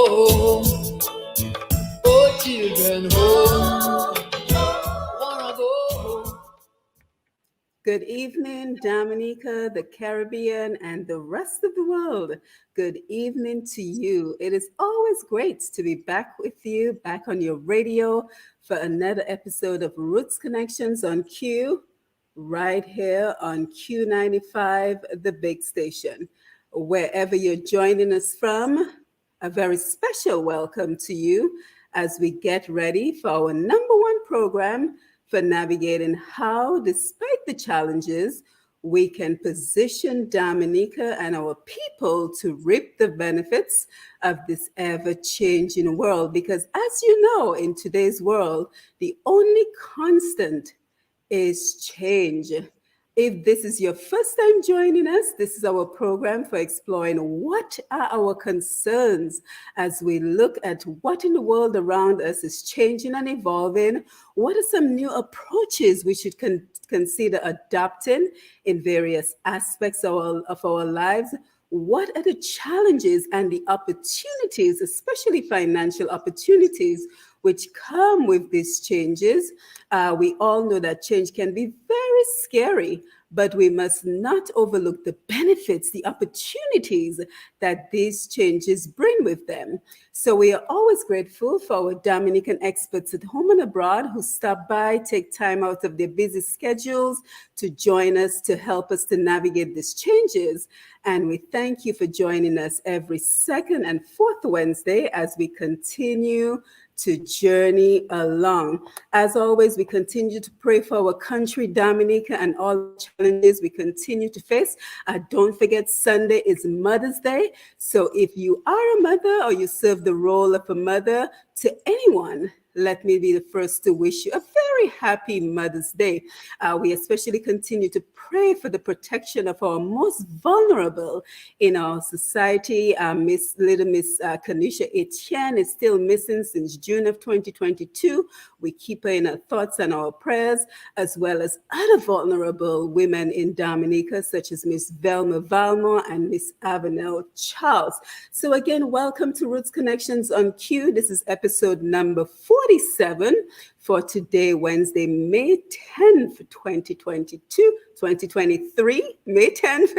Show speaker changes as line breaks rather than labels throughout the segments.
home. Oh, children, home. Wanna go home.
Good evening, Dominica, the Caribbean, and the rest of the world. Good evening to you. It is always great to be back with you, back on your radio for another episode of Roots Connections on Q, right here on Q95, the big station. Wherever you're joining us from, a very special welcome to you as we get ready for our number one program for navigating how, despite the challenges, we can position Dominica and our people to reap the benefits of this ever changing world. Because, as you know, in today's world, the only constant is change. If this is your first time joining us, this is our program for exploring what are our concerns as we look at what in the world around us is changing and evolving. What are some new approaches we should consider adopting in various aspects of our lives? What are the challenges and the opportunities, especially financial opportunities, which come with these changes? We all know that change can be very scary, but we must not overlook the benefits, the opportunities that these changes bring with them. So we are always grateful for our Dominican experts at home and abroad who stop by, take time out of their busy schedules to join us to help us to navigate these changes. And we thank you for joining us every second and fourth Wednesday as we continue to journey along. As always, we continue to pray for our country, Dominica, and all the challenges we continue to face. Don't forget, Sunday is Mother's Day. So if you are a mother or you serve the role of a mother to anyone, let me be the first to wish you a very happy Mother's Day. We especially continue to pray for the protection of our most vulnerable in our society. Little Miss Kanisha Etienne is still missing since June of 2022. We keep her in our thoughts and our prayers, as well as other vulnerable women in Dominica, such as Miss Velma Valmore and Miss Avenel Charles. So again, welcome to Roots Connections on Q. This is episode number 47 for today, Wednesday, May 10th, 2023, May 10th,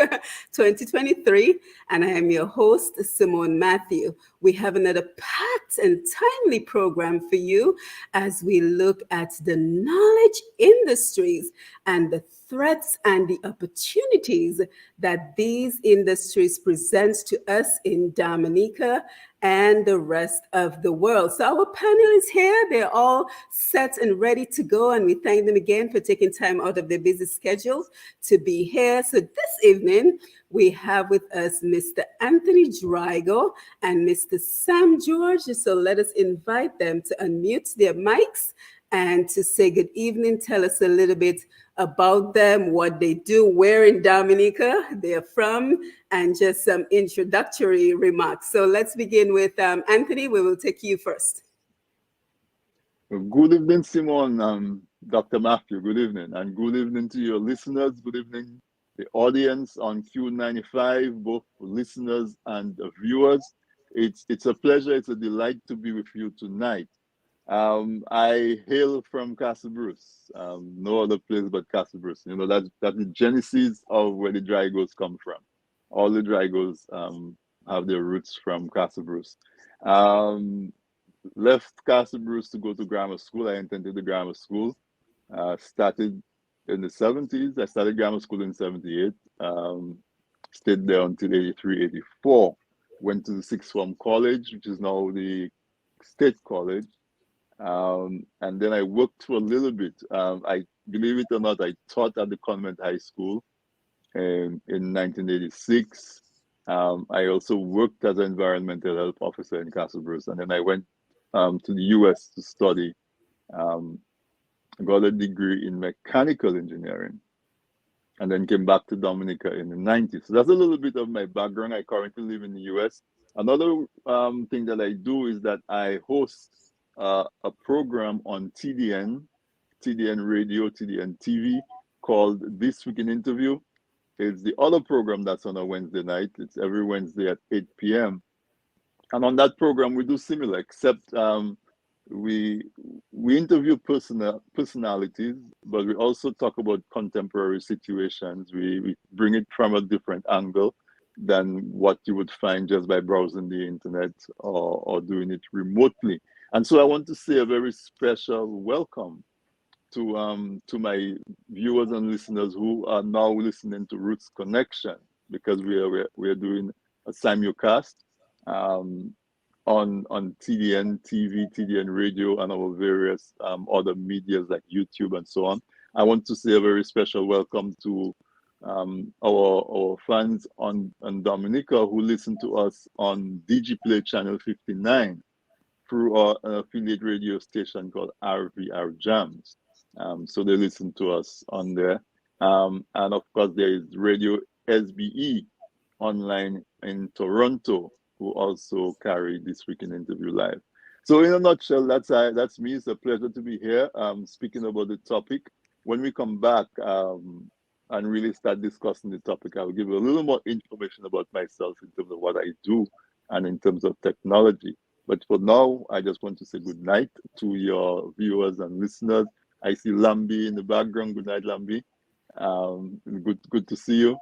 2023. And I am your host, Simone Mathieu. We have another packed and timely program for you as we look at the knowledge industries and the threats and the opportunities that these industries present to us in Dominica and the rest of the world. So our panel is here. They're all set and ready to go. And we thank them again for taking time out of their busy schedules to be here. So this evening, we have with us Mr. Anthony Drigo and Mr. Sam George. So let us invite them to unmute their mics and to say good evening. Tell us a little bit about them, what they do, where in Dominica they're from, and just some introductory remarks. So let's begin with Anthony. We will take you first.
Good evening, Simone, Dr. Matthew. Good evening, and good evening to your listeners. Good evening, the audience on Q95, both listeners and viewers. It's a pleasure, it's a delight to be with you tonight. I hail from Castle Bruce, no other place but Castle Bruce. You know, that's the genesis of where the Drigos come from. All the Drigos have their roots from Castle Bruce. Left Castle Bruce to go to grammar school. I attended the grammar school. Started in the 70s. I started grammar school in 78. Stayed there until 83, 84. Went to the sixth form college, which is now the State College. And then I worked for a little bit. I believe it or not, I taught at the Convent High School in 1986. I also worked as an environmental health officer in Castle Bruce, and then I went to the US to study. Got a degree in mechanical engineering, and then came back to Dominica in the 90s. So that's a little bit of my background. I currently live in the US. Another thing that I do is that I host a program on TDN Radio, TDN TV, called This Week in Interview. It's the other program that's on a Wednesday night. It's every Wednesday at 8 p.m. And on that program, we do similar, except we we interview personalities, but we also talk about contemporary situations. We bring it from a different angle than what you would find just by browsing the internet or doing it remotely. And so I want to say a very special welcome to my viewers and listeners who are now listening to Roots Connection, because we are doing a simulcast um, on TDN TV, TDN radio, and our various other medias like YouTube and so on. I want to say a very special welcome to our fans on Dominica who listen to us on DigiPlay channel 59 through an affiliate radio station called RVR Jams. So they listen to us on there. And of course, there is Radio SBE online in Toronto, who also carry this week in interview live. So in a nutshell, that's me. It's a pleasure to be here speaking about the topic. When we come back and really start discussing the topic, I'll give you a little more information about myself in terms of what I do and in terms of technology. But for now, I just want to say good night to your viewers and listeners. I see Lambi in the background. Good night, Lambi. Good to see you.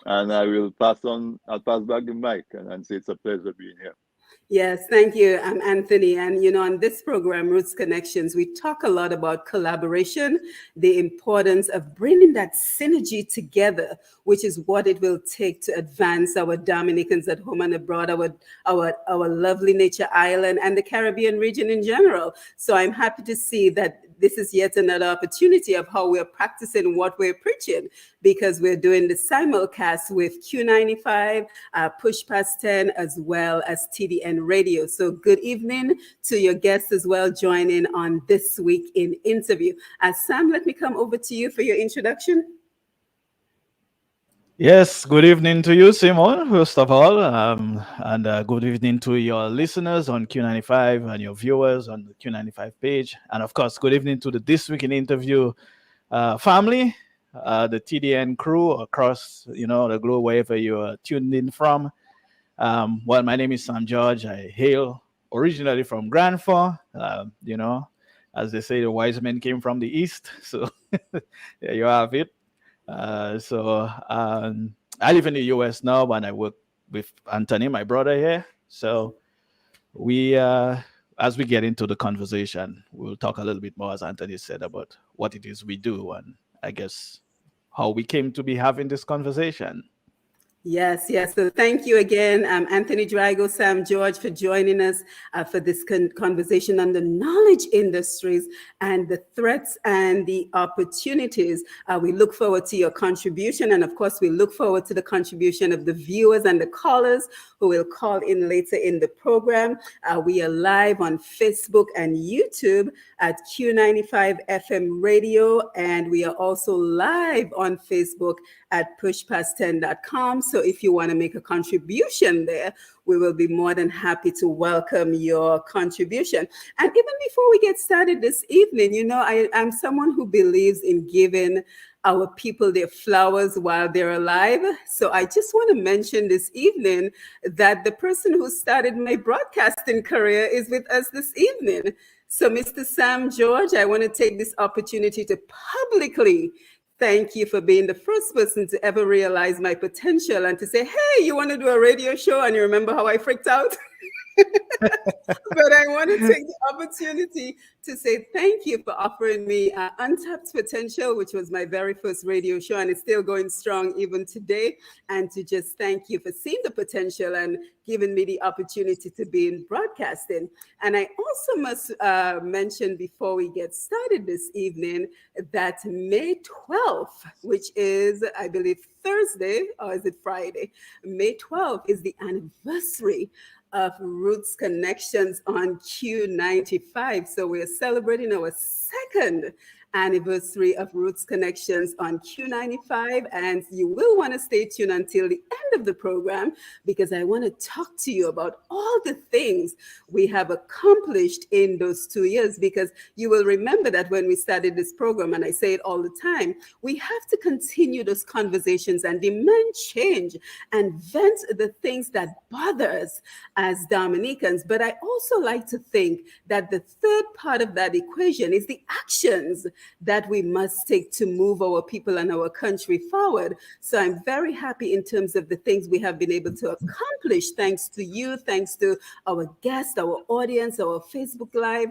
And I'll pass back the mic and say it's a pleasure being here.
Yes, thank you. I'm Anthony. And, on this program, Roots Connections, we talk a lot about collaboration, the importance of bringing that synergy together, which is what it will take to advance our Dominicans at home and abroad, our lovely nature island and the Caribbean region in general. So I'm happy to see that this is yet another opportunity of how we're practicing what we're preaching, because we're doing the simulcast with Q95, Push Past 10, as well as TDN Radio. So good evening to your guests as well joining on this week in interview. Sam, let me come over to you for your introduction.
Yes, good evening to you, Simone, first of all, and good evening to your listeners on Q95 and your viewers on the Q95 page. And of course, good evening to the This Week in Interview family, the TDN crew across, the globe, wherever you are tuned in from. Well, my name is Sam George. I hail originally from Grand Fort. As they say, the wise men came from the east. So there you have it. I live in the US now, and I work with Anthony, my brother here. So as we get into the conversation, we'll talk a little bit more, as Anthony said, about what it is we do, and I guess how we came to be having this conversation.
Yes. So thank you again, Anthony Drigo, Sam George, for joining us for this conversation on the knowledge industries and the threats and the opportunities. We look forward to your contribution. And of course, we look forward to the contribution of the viewers and the callers who will call in later in the program. We are live on Facebook and YouTube at Q95 FM Radio. And we are also live on Facebook at pushpast10.com. So if you want to make a contribution there, we will be more than happy to welcome your contribution. And even before we get started this evening, I'm someone who believes in giving our people their flowers while they're alive. So I just want to mention this evening that the person who started my broadcasting career is with us this evening. So Mr. Sam George, I want to take this opportunity to publicly thank you for being the first person to ever realize my potential and to say, hey, you want to do a radio show? And you remember how I freaked out? But I want to take the opportunity to say thank you for offering me Untapped Potential, which was my very first radio show, and it's still going strong even today. And to just thank you for seeing the potential and giving me the opportunity to be in broadcasting. And I also must mention before we get started this evening that May 12th, which is, I believe, Thursday, or is it Friday? May 12th is the anniversary of Roots Connections on Q95. So we're celebrating our second anniversary of Roots Connections on Q95. And you will want to stay tuned until the end of the program because I want to talk to you about all the things we have accomplished in those 2 years. Because you will remember that when we started this program, and I say it all the time, we have to continue those conversations and demand change and vent the things that bother us as Dominicans. But I also like to think that the third part of that equation is the actions that we must take to move our people and our country forward. So I'm very happy in terms of the things we have been able to accomplish, thanks to you, thanks to our guests, our audience, our Facebook Live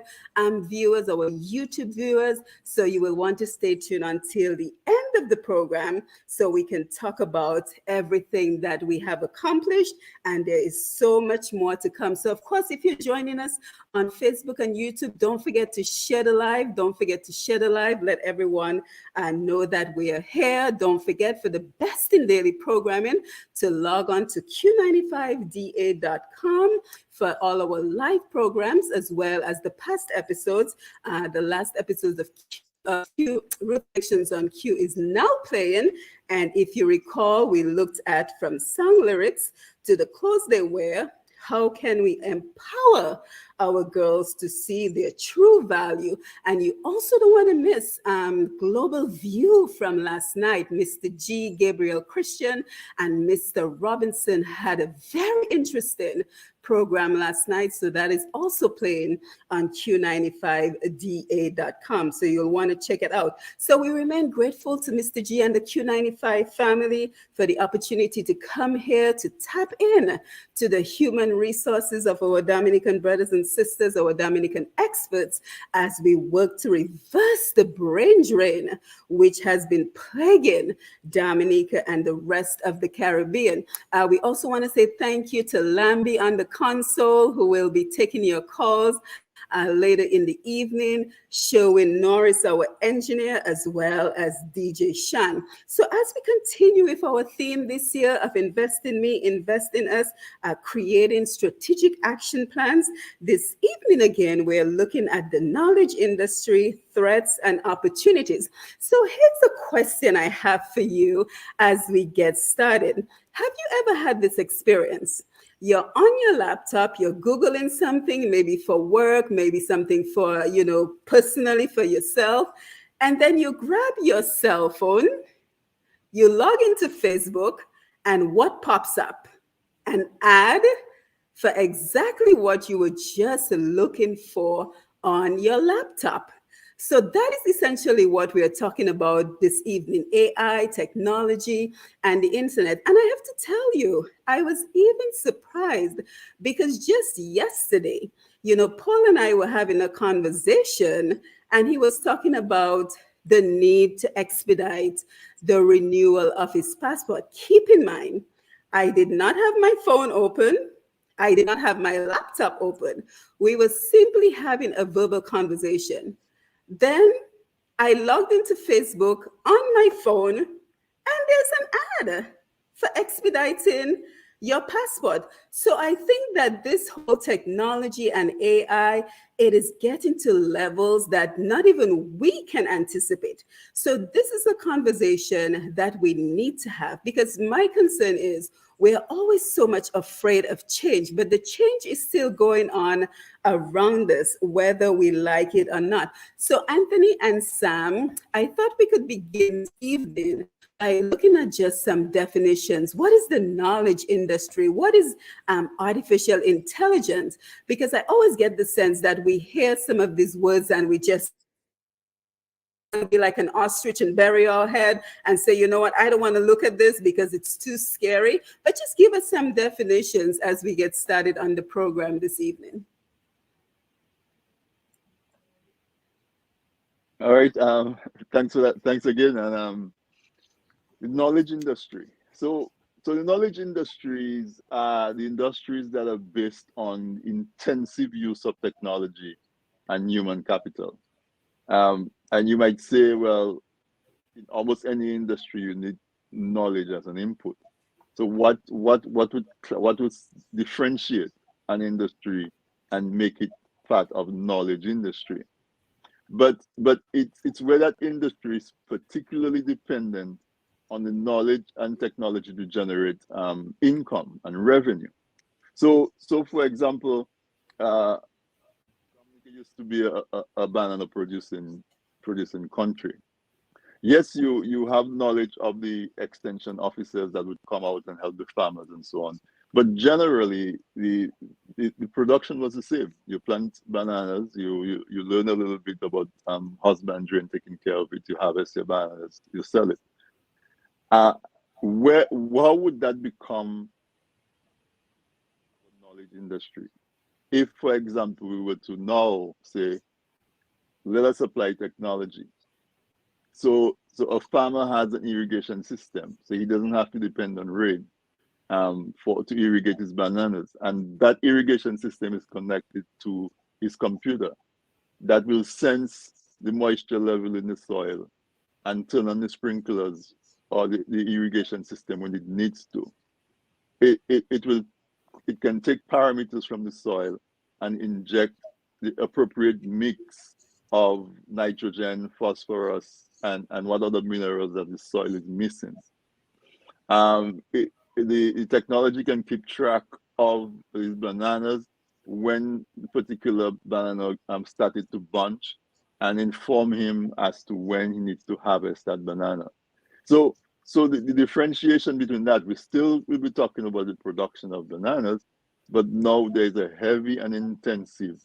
viewers, our YouTube viewers. So you will want to stay tuned until the end of the program so we can talk about everything that we have accomplished. And there is so much more to come. So of course, if you're joining us on Facebook and YouTube, don't forget to share the live. Don't forget to share the live. Let everyone know that we are here. Don't forget, for the best in daily programming, to log on to q95da.com for all our live programs, as well as the past episodes. The last episodes of Q Reflections on Q is now playing. And if you recall, we looked at from song lyrics to the clothes they wear. How can we empower our girls to see their true value? And you also don't want to miss Global View from last night. Mr. G, Gabriel Christian, and Mr. Robinson had a very interesting program last night. So that is also playing on q95da.com. So you'll want to check it out. So we remain grateful to Mr. G and the Q95 family for the opportunity to come here to tap in to the human resources of our Dominican brothers and sisters, our Dominican experts, as we work to reverse the brain drain which has been plaguing Dominica and the rest of the Caribbean. We also want to say thank you to Lambi on the console, who will be taking your calls later in the evening, Sherwin Norris, our engineer, as well as DJ Shan. So as we continue with our theme this year of Invest in Me, Invest in Us, creating strategic action plans, this evening again, we're looking at the knowledge industry, threats and opportunities. So here's a question I have for you as we get started. Have you ever had this experience? You're on your laptop, you're Googling something, maybe for work, maybe something for, personally for yourself. And then you grab your cell phone, you log into Facebook, and what pops up? An ad for exactly what you were just looking for on your laptop. So that is essentially what we are talking about this evening: AI, technology, and the internet. And I have to tell you, I was even surprised because just yesterday, Paul and I were having a conversation, and he was talking about the need to expedite the renewal of his passport. Keep in mind, I did not have my phone open. I did not have my laptop open. We were simply having a verbal conversation. Then I logged into Facebook on my phone, and there's an ad for expediting your passport. So I think that this whole technology and AI, it is getting to levels that not even we can anticipate. So this is a conversation that we need to have, because my concern is we're always so much afraid of change, but the change is still going on around us, whether we like it or not. So Anthony and Sam, I thought we could begin this evening by looking at just some definitions. What is the knowledge industry? What is artificial intelligence? Because I always get the sense that we hear some of these words and we just be like an ostrich and bury our head and say, you know what, I don't want to look at this because it's too scary. But just give us some definitions as we get started on the program this evening.
All right. Thanks for that. Thanks again. And the knowledge industry. So the knowledge industries are the industries that are based on intensive use of technology and human capital. And you might say, well, in almost any industry, you need knowledge as an input. So what would differentiate an industry and make it part of knowledge industry? but it's where that industry is particularly dependent on the knowledge and technology to generate income and revenue. So for example, Dominica used to be a banana producing country. Yes, you have knowledge of the extension officers that would come out and help the farmers and so on. But generally, the production was the same. You plant bananas, you learn a little bit about husbandry and taking care of it. You harvest your bananas, you sell it. Uh, how would that become a knowledge industry? If, for example, we were to now say, let us apply technology. So a farmer has an irrigation system, so he doesn't have to depend on rain to irrigate his bananas, and that irrigation system is connected to his computer that will sense the moisture level in the soil and turn on the sprinklers or the irrigation system when it needs to. It can take parameters from the soil and inject the appropriate mix of nitrogen, phosphorus, and what other minerals that the soil is missing. The technology can keep track of these bananas when the particular banana started to bunch and inform him as to when he needs to harvest that banana. So the differentiation between that, we still will be talking about the production of bananas, but now there's a heavy and intensive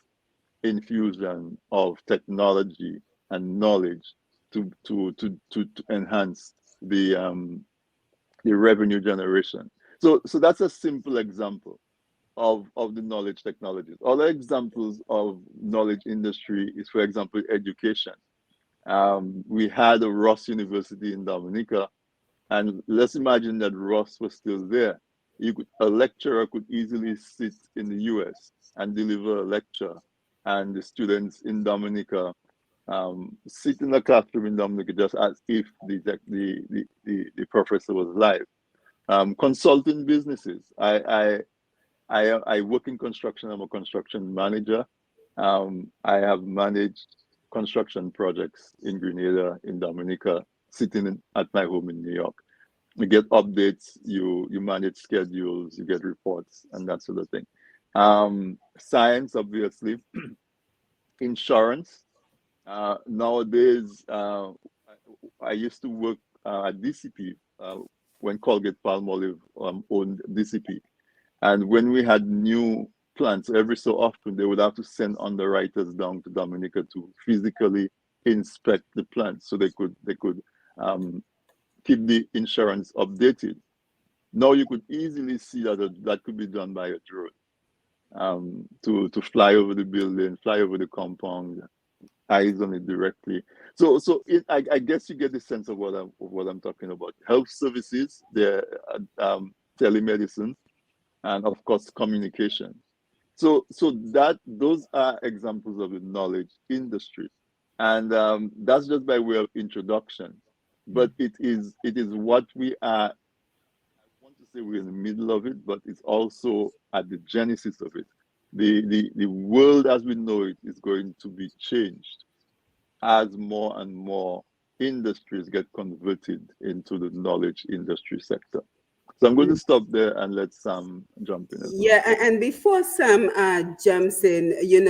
infusion of technology and knowledge to enhance the revenue generation. So that's a simple example of the knowledge technologies. Other examples of knowledge industry is, for example, education. We had a Ross University in Dominica, and let's imagine that Ross was still there. A lecturer could easily sit in the US and deliver a lecture, and the students in Dominica sit in the classroom in Dominica just as if the professor was live. Consulting businesses. I work in construction. I'm a construction manager. I have managed construction projects in Grenada, in Dominica, sitting at my home in New York. You get updates, you manage schedules, you get reports, and that sort of thing. Science, obviously. Insurance. Nowadays, I used to work at DCP when Colgate Palmolive owned DCP. And when we had new plants, every so often they would have to send underwriters down to Dominica to physically inspect the plants so they could keep the insurance updated. Now you could easily see that could be done by a drone to fly over the building, fly over the compound, eyes on it directly. I guess you get the sense of what I'm talking about. Health services, the telemedicine, and of course communication. So those are examples of the knowledge industry, and that's just by way of introduction. But it is what we are. I want to say we're in the middle of it, but it's also at the genesis of it. The world as we know it is going to be changed as more and more industries get converted into the knowledge industry sector. So I'm going to stop there and let Sam jump in as well.
Yeah, and before Sam jumps in, in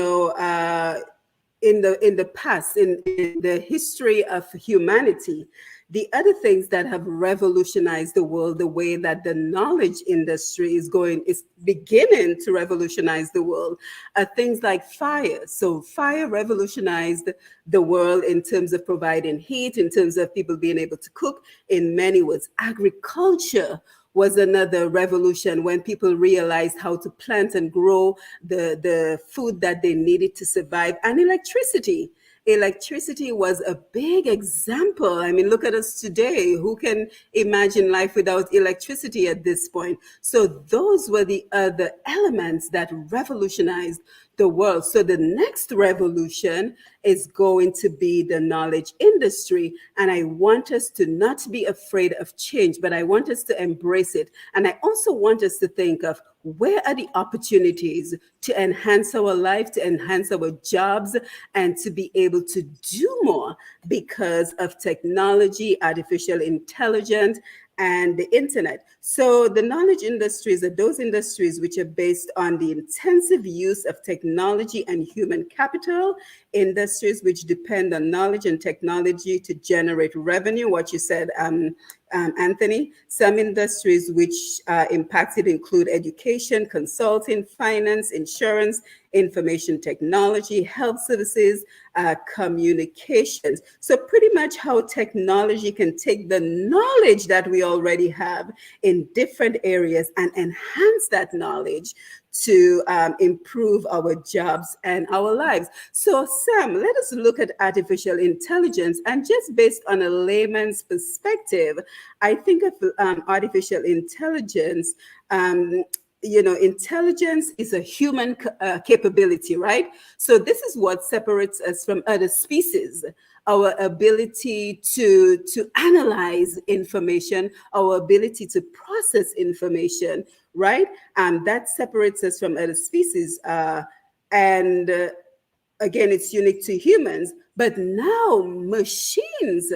the past, in the history of humanity, the other things that have revolutionized the world, the way that the knowledge industry is beginning to revolutionize the world, are things like fire. So fire revolutionized the world in terms of providing heat, in terms of people being able to cook. In many ways, agriculture was another revolution when people realized how to plant and grow the food that they needed to survive. And electricity was a big example. I mean, look at us today. Who can imagine life without electricity at this point? So those were the other elements that revolutionized the world. So the next revolution is going to be the knowledge industry. And I want us to not be afraid of change, but I want us to embrace it. And I also want us to think of where are the opportunities to enhance our life, to enhance our jobs, and to be able to do more because of technology, artificial intelligence, and the internet. So the knowledge industries are those industries which are based on the intensive use of technology and human capital, industries which depend on knowledge and technology to generate revenue, what you said, Anthony. Some industries which are impacted include education, consulting, finance, insurance, information technology, health services, communications. So pretty much how technology can take the knowledge that we already have in different areas and enhance that knowledge to improve our jobs and our lives. So Sam, let us look at artificial intelligence, and just based on a layman's perspective, I think of artificial intelligence. Intelligence is a human capability, right? So this is what separates us from other species. Our ability to analyze information, our ability to process information, right? That separates us from other species. And again, it's unique to humans. But now machines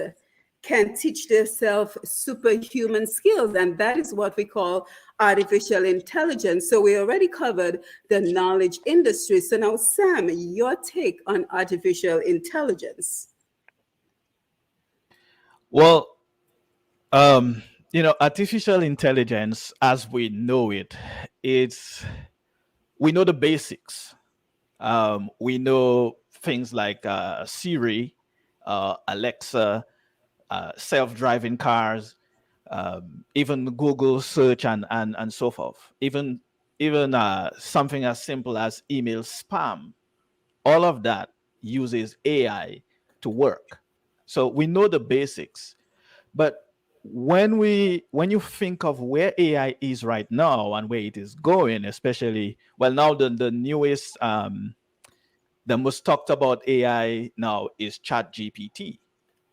can teach themselves superhuman skills, and that is what we call artificial intelligence. So we already covered the knowledge industry. So now, Sam, your take on artificial intelligence.
Well, artificial intelligence, as we know it, it's we know the basics. We know things like Siri, Alexa, self-driving cars, even Google search and so forth. Even something as simple as email spam. All of that uses AI to work. So we know the basics. But when you think of where AI is right now and where it is going, especially well now the newest the most talked about AI now is Chat GPT,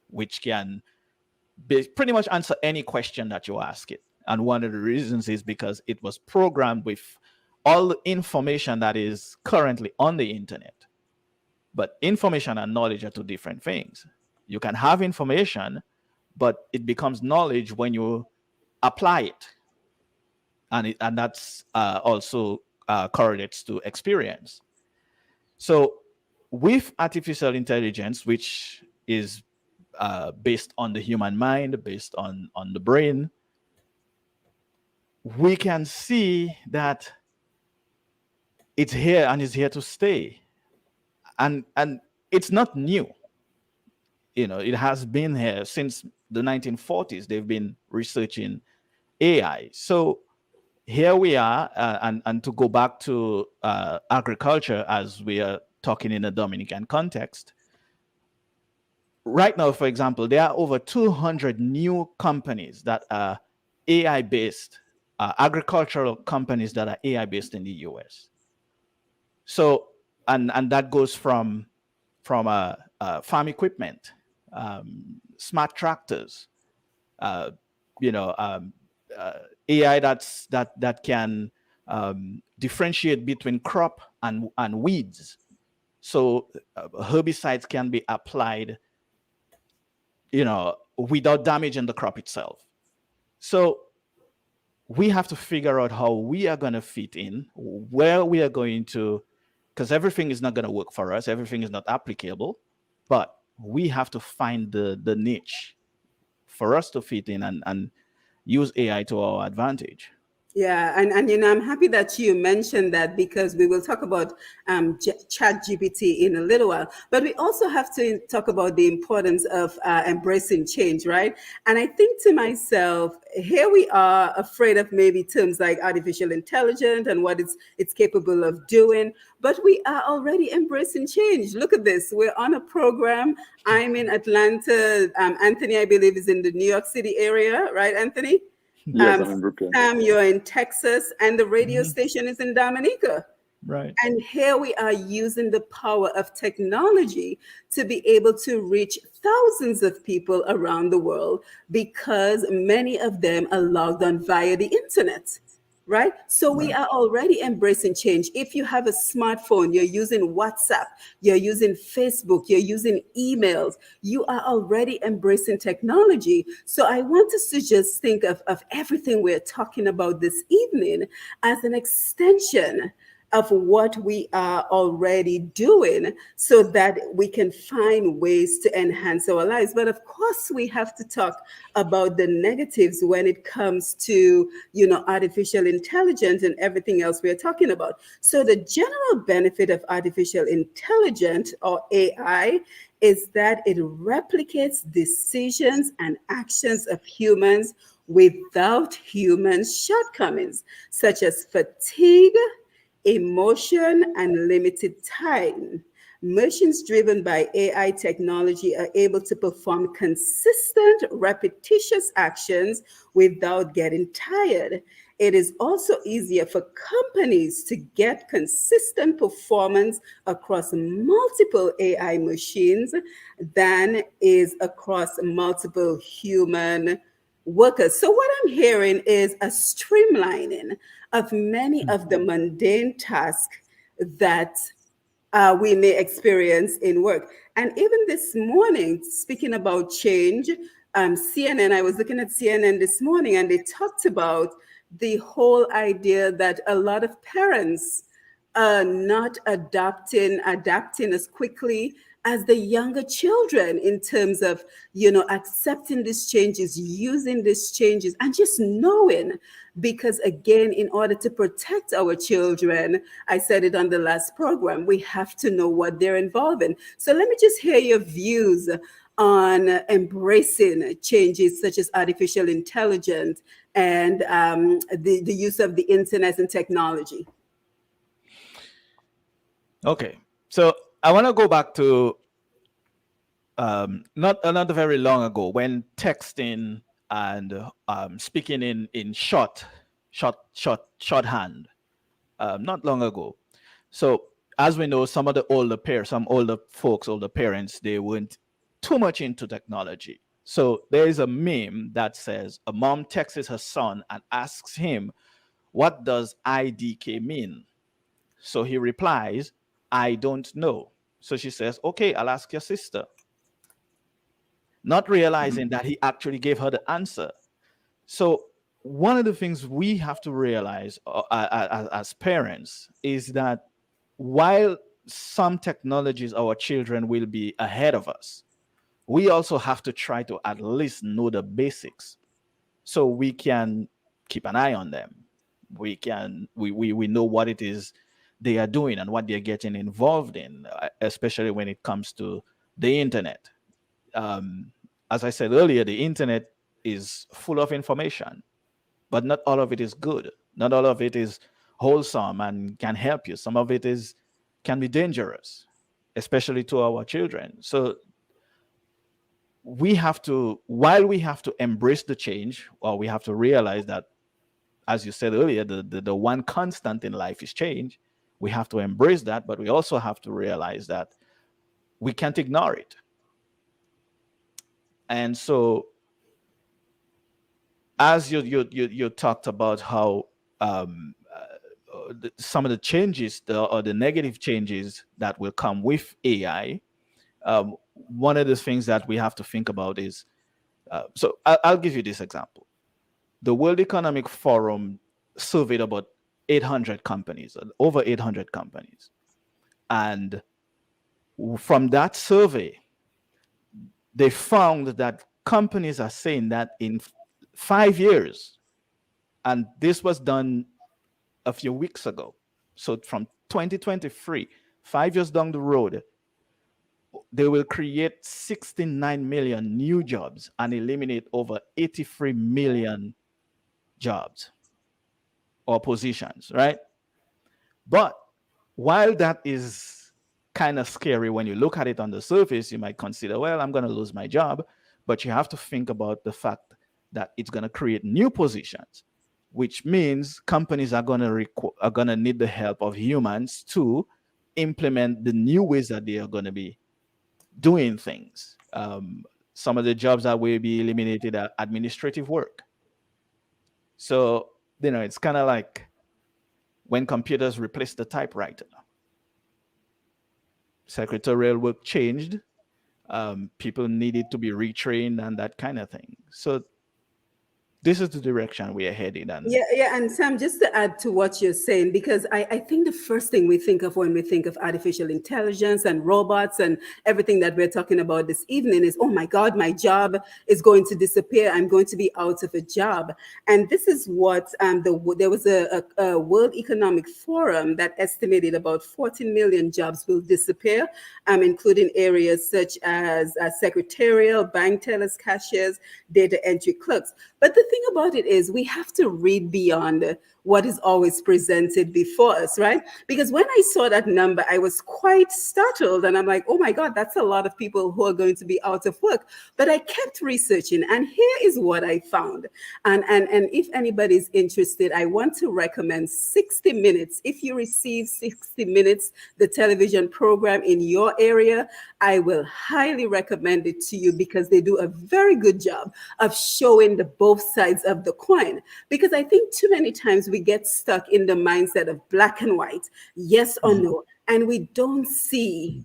which can pretty much answer any question that you ask it. And one of the reasons is because it was programmed with all the information that is currently on the internet. But information and knowledge are two different things. You can have information, but it becomes knowledge when you apply it, and that's also correlates to experience. So with artificial intelligence, which is based on the human mind, based on the brain, we can see that it's here and is here to stay, and it's not new. It has been here since the 1940s. They've been researching AI. So here we are, and to go back to agriculture, as we are talking in a Dominican context, right now, for example, there are over 200 new companies that are AI based, agricultural companies that are AI based in the US. So, and that goes from farm equipment, smart tractors, uh, you know, um, AI that can differentiate between crop and weeds. So herbicides can be applied, without damaging the crop itself. So we have to figure out how we are going to fit in, where we are going to, because everything is not going to work for us. Everything is not applicable, but we have to find the niche for us to fit in and use AI to our advantage.
Yeah, and I'm happy that you mentioned that, because we will talk about Chat GPT in a little while. But we also have to talk about the importance of embracing change, right? And I think to myself, here we are afraid of maybe terms like artificial intelligence and what it's capable of doing, but we are already embracing change. Look at this. We're on a program. I'm in Atlanta. Anthony, I believe, is in the New York City area, right, Anthony?
Yes, I'm in Brooklyn.
Sam, you're in Texas, and the radio
Mhm.
station is in Dominica.
Right.
And here we are using the power of technology to be able to reach thousands of people around the world, because many of them are logged on via the internet. right? So we are already embracing change. If you have a smartphone, you're using WhatsApp, you're using Facebook, you're using emails, you are already embracing technology. So I want us to just think of everything we're talking about this evening as an extension of what we are already doing so that we can find ways to enhance our lives. But of course, we have to talk about the negatives when it comes to, artificial intelligence and everything else we're talking about. So the general benefit of artificial intelligence or AI is that it replicates decisions and actions of humans without human shortcomings, such as fatigue, emotion, and limited time. Machines driven by AI technology are able to perform consistent, repetitious actions without getting tired. It is also easier for companies to get consistent performance across multiple AI machines than is across multiple human workers. So, what I'm hearing is a streamlining of many of the mundane tasks that we may experience in work. And even this morning, speaking about change, CNN, I was looking at CNN this morning and they talked about the whole idea that a lot of parents not adapting as quickly as the younger children in terms of accepting these changes, using these changes, and just knowing, because again, in order to protect our children, I said it on the last program, we have to know what they're involved in. So let me just hear your views on embracing changes such as artificial intelligence and the use of the internet and technology.
Okay, so I want to go back to not very long ago when texting and speaking in shorthand. Not long ago. So as we know, some older folks, older parents, they weren't too much into technology. So there is a meme that says a mom texts her son and asks him, "What does IDK mean?" So he replies, "I don't know." So she says, "Okay, I'll ask your sister," not realizing that he actually gave her the answer. So one of the things we have to realize as parents is that while some technologies our children will be ahead of us, we also have to try to at least know the basics so we can keep an eye on them. We know what it is they are doing and what they're getting involved in, especially when it comes to the internet. um, as I said earlier, the internet is full of information, but not all of it is good. Not all of it is wholesome and can help you. Some of it is can be dangerous, especially to our children. So while we have to embrace the change, or we have to realize that, as you said earlier, the one constant in life is change. We have to embrace that, but we also have to realize that we can't ignore it. And so as you talked about how some of the changes, or the negative changes that will come with AI, one of the things that we have to think about is, so I'll give you this example. The World Economic Forum surveyed about 800 companies, over 800 companies. And from that survey, they found that companies are saying that in 5 years, and this was done a few weeks ago. So from 2023, 5 years down the road, they will create 69 million new jobs and eliminate over 83 million jobs or positions, right? But while that is kind of scary when you look at it on the surface, you might consider, well, I'm going to lose my job. But you have to think about the fact that it's going to create new positions, which means companies are going to need the help of humans to implement the new ways that they are going to be doing things. Some of the jobs that will be eliminated are administrative work. So It's kind of like when computers replaced the typewriter. Secretarial work changed. People needed to be retrained and that kind of thing. So this is the direction we are headed. And
Yeah, and Sam, just to add to what you're saying, because I think the first thing we think of when we think of artificial intelligence and robots and everything that we're talking about this evening is, oh my God, my job is going to disappear. I'm going to be out of a job. And this is what there was a World Economic Forum that estimated about 14 million jobs will disappear, including areas such as secretarial, bank tellers, cashiers, data entry clerks. But the thing about it is, we have to read beyond what is always presented before us, right? Because when I saw that number, I was quite startled. And I'm like, oh my God, that's a lot of people who are going to be out of work. But I kept researching, and here is what I found. And if anybody's interested, I want to recommend 60 Minutes. If you receive 60 Minutes, the television program in your area, I will highly recommend it to you because they do a very good job of showing the both sides of the coin. Because I think too many times we get stuck in the mindset of black and white, yes or no, and we don't see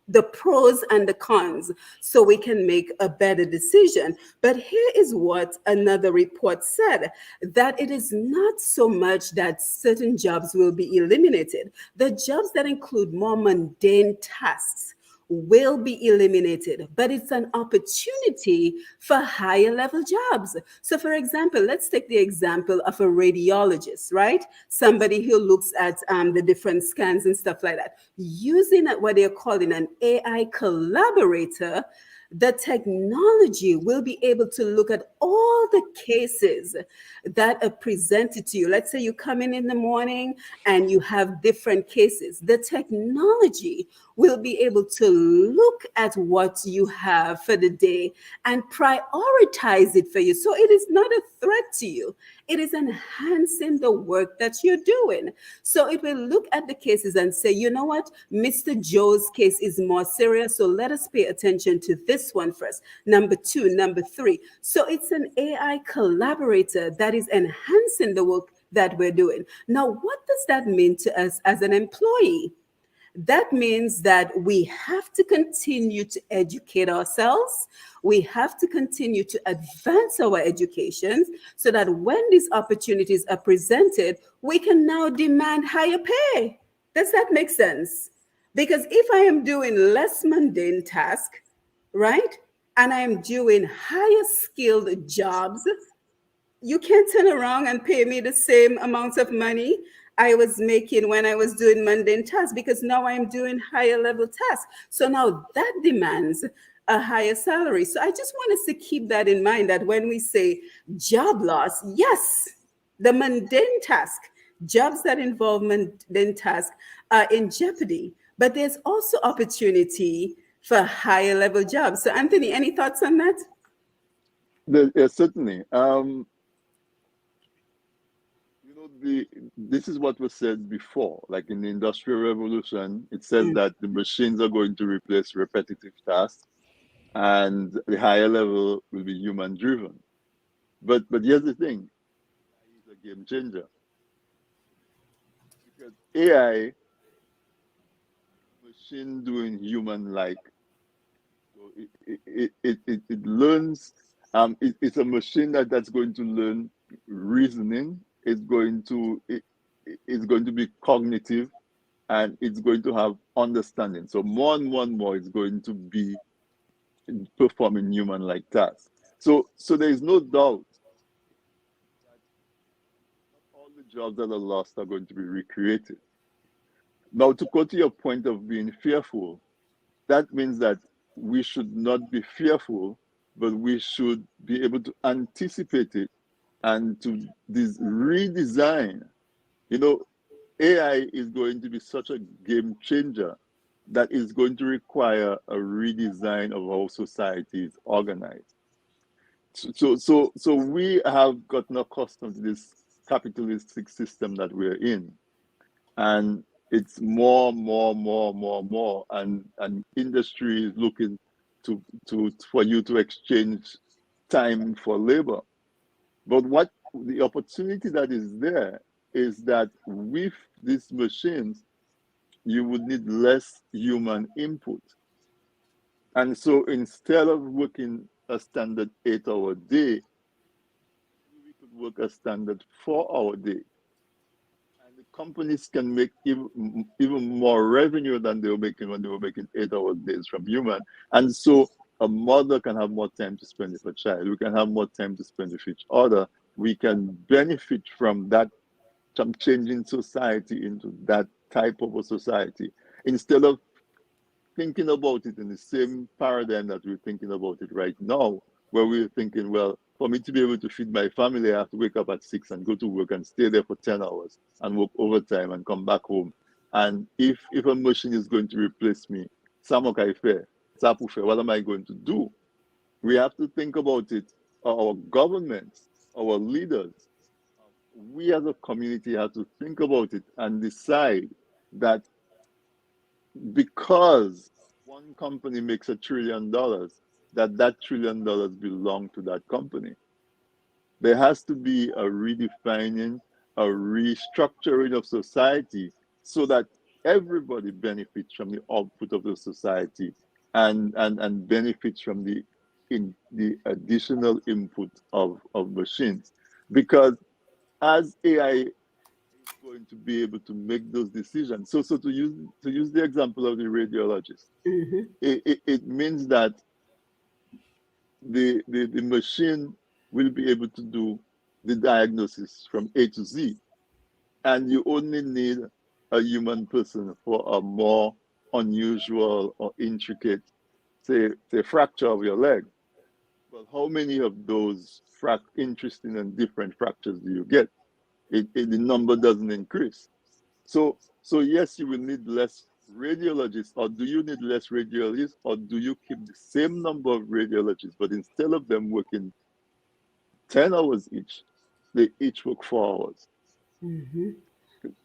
the pros and the cons so we can make a better decision. But here is what another report said, that it is not so much that certain jobs will be eliminated. The jobs that include more mundane tasks will be eliminated, but it's an opportunity for higher level jobs. So, for example, let's take the example of a radiologist, right? Somebody who looks at the different scans and stuff like that. Using what they're calling an AI collaborator, the technology will be able to look at all the cases that are presented to you. Let's say you come in the morning and you have different cases. The technology will be able to look at what you have for the day and prioritize it for you. So it is not a threat to you. It is enhancing the work that you're doing. So it will look at the cases and say, you know what, Mr. Joe's case is more serious, so let us pay attention to this one first. Number two, number three. So it's an AI collaborator that is enhancing the work that we're doing. Now, what does that mean to us as an employee? That means that we have to continue to educate ourselves. We have to continue to advance our educations so that when these opportunities are presented, we can now demand higher pay. Does that make sense? Because if I am doing less mundane tasks, right, and I am doing higher skilled jobs, you can't turn around and pay me the same amount of money I was making when I was doing mundane tasks, because now I'm doing higher level tasks. So now that demands a higher salary. So I just want us to keep that in mind, that when we say job loss, yes, the mundane task, jobs that involve mundane tasks are in jeopardy, but there's also opportunity for higher level jobs. So Anthony, any thoughts on that?
Certainly. This is what was said before, like in the Industrial Revolution, it says that the machines are going to replace repetitive tasks and the higher level will be human driven. But here's the thing, AI is a game changer. Because AI, machine doing human like, so it learns, it's a machine that's going to learn reasoning. It's going to be cognitive, and it's going to have understanding. So more and more it's going to be performing human-like tasks. So there is no doubt that not all the jobs that are lost are going to be recreated. Now, to go to your point of being fearful, that means that we should not be fearful, but we should be able to anticipate it and to redesign. AI is going to be such a game changer that is going to require a redesign of how society is organized. So we have gotten accustomed to this capitalistic system that we're in, and it's more, and industry is looking for you to exchange time for labor. But what the opportunity that is there is that with these machines, you would need less human input. And so instead of working a standard 8-hour day, we could work a standard 4-hour day. And the companies can make even more revenue than they were making when they were making 8-hour days from human. And so a mother can have more time to spend with a child. We can have more time to spend with each other. We can benefit from that, from changing society into that type of a society instead of thinking about it in the same paradigm that we're thinking about it right now, where we're thinking, well, for me to be able to feed my family, I have to wake up at 6 and go to work and stay there for 10 hours and work overtime and come back home. And if a machine is going to replace me, what am I going to do? We have to think about it. Our governments, our leaders, we as a community have to think about it and decide that because one company makes $1 trillion, that $1 trillion belong to that company. There has to be a redefining, a restructuring of society so that everybody benefits from the output of the society and benefits from the additional input of machines. Because as AI going to be able to make those decisions. So to use the example of the radiologist, it means that the machine will be able to do the diagnosis from A to Z, and you only need a human person for a more unusual or intricate, say fracture of your leg. But how many of those interesting and different fractures do you get? The number doesn't increase. So yes, you will need less radiologists, or do you need less radiologists, or do you keep the same number of radiologists, but instead of them working 10 hours each, they each work 4 hours.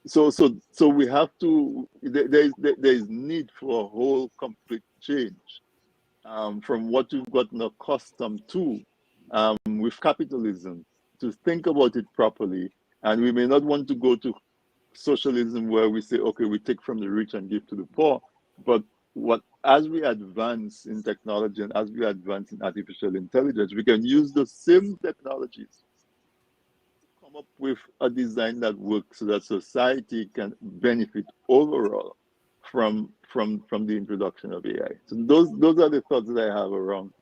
So we have to, there is need for a whole complete change from what we've gotten accustomed to with capitalism, to think about it properly. And we may not want to go to socialism where we say, okay, we take from the rich and give to the poor. But as we advance in technology and as we advance in artificial intelligence, we can use the same technologies to come up with a design that works so that society can benefit overall from the introduction of AI. So those are the thoughts that I have around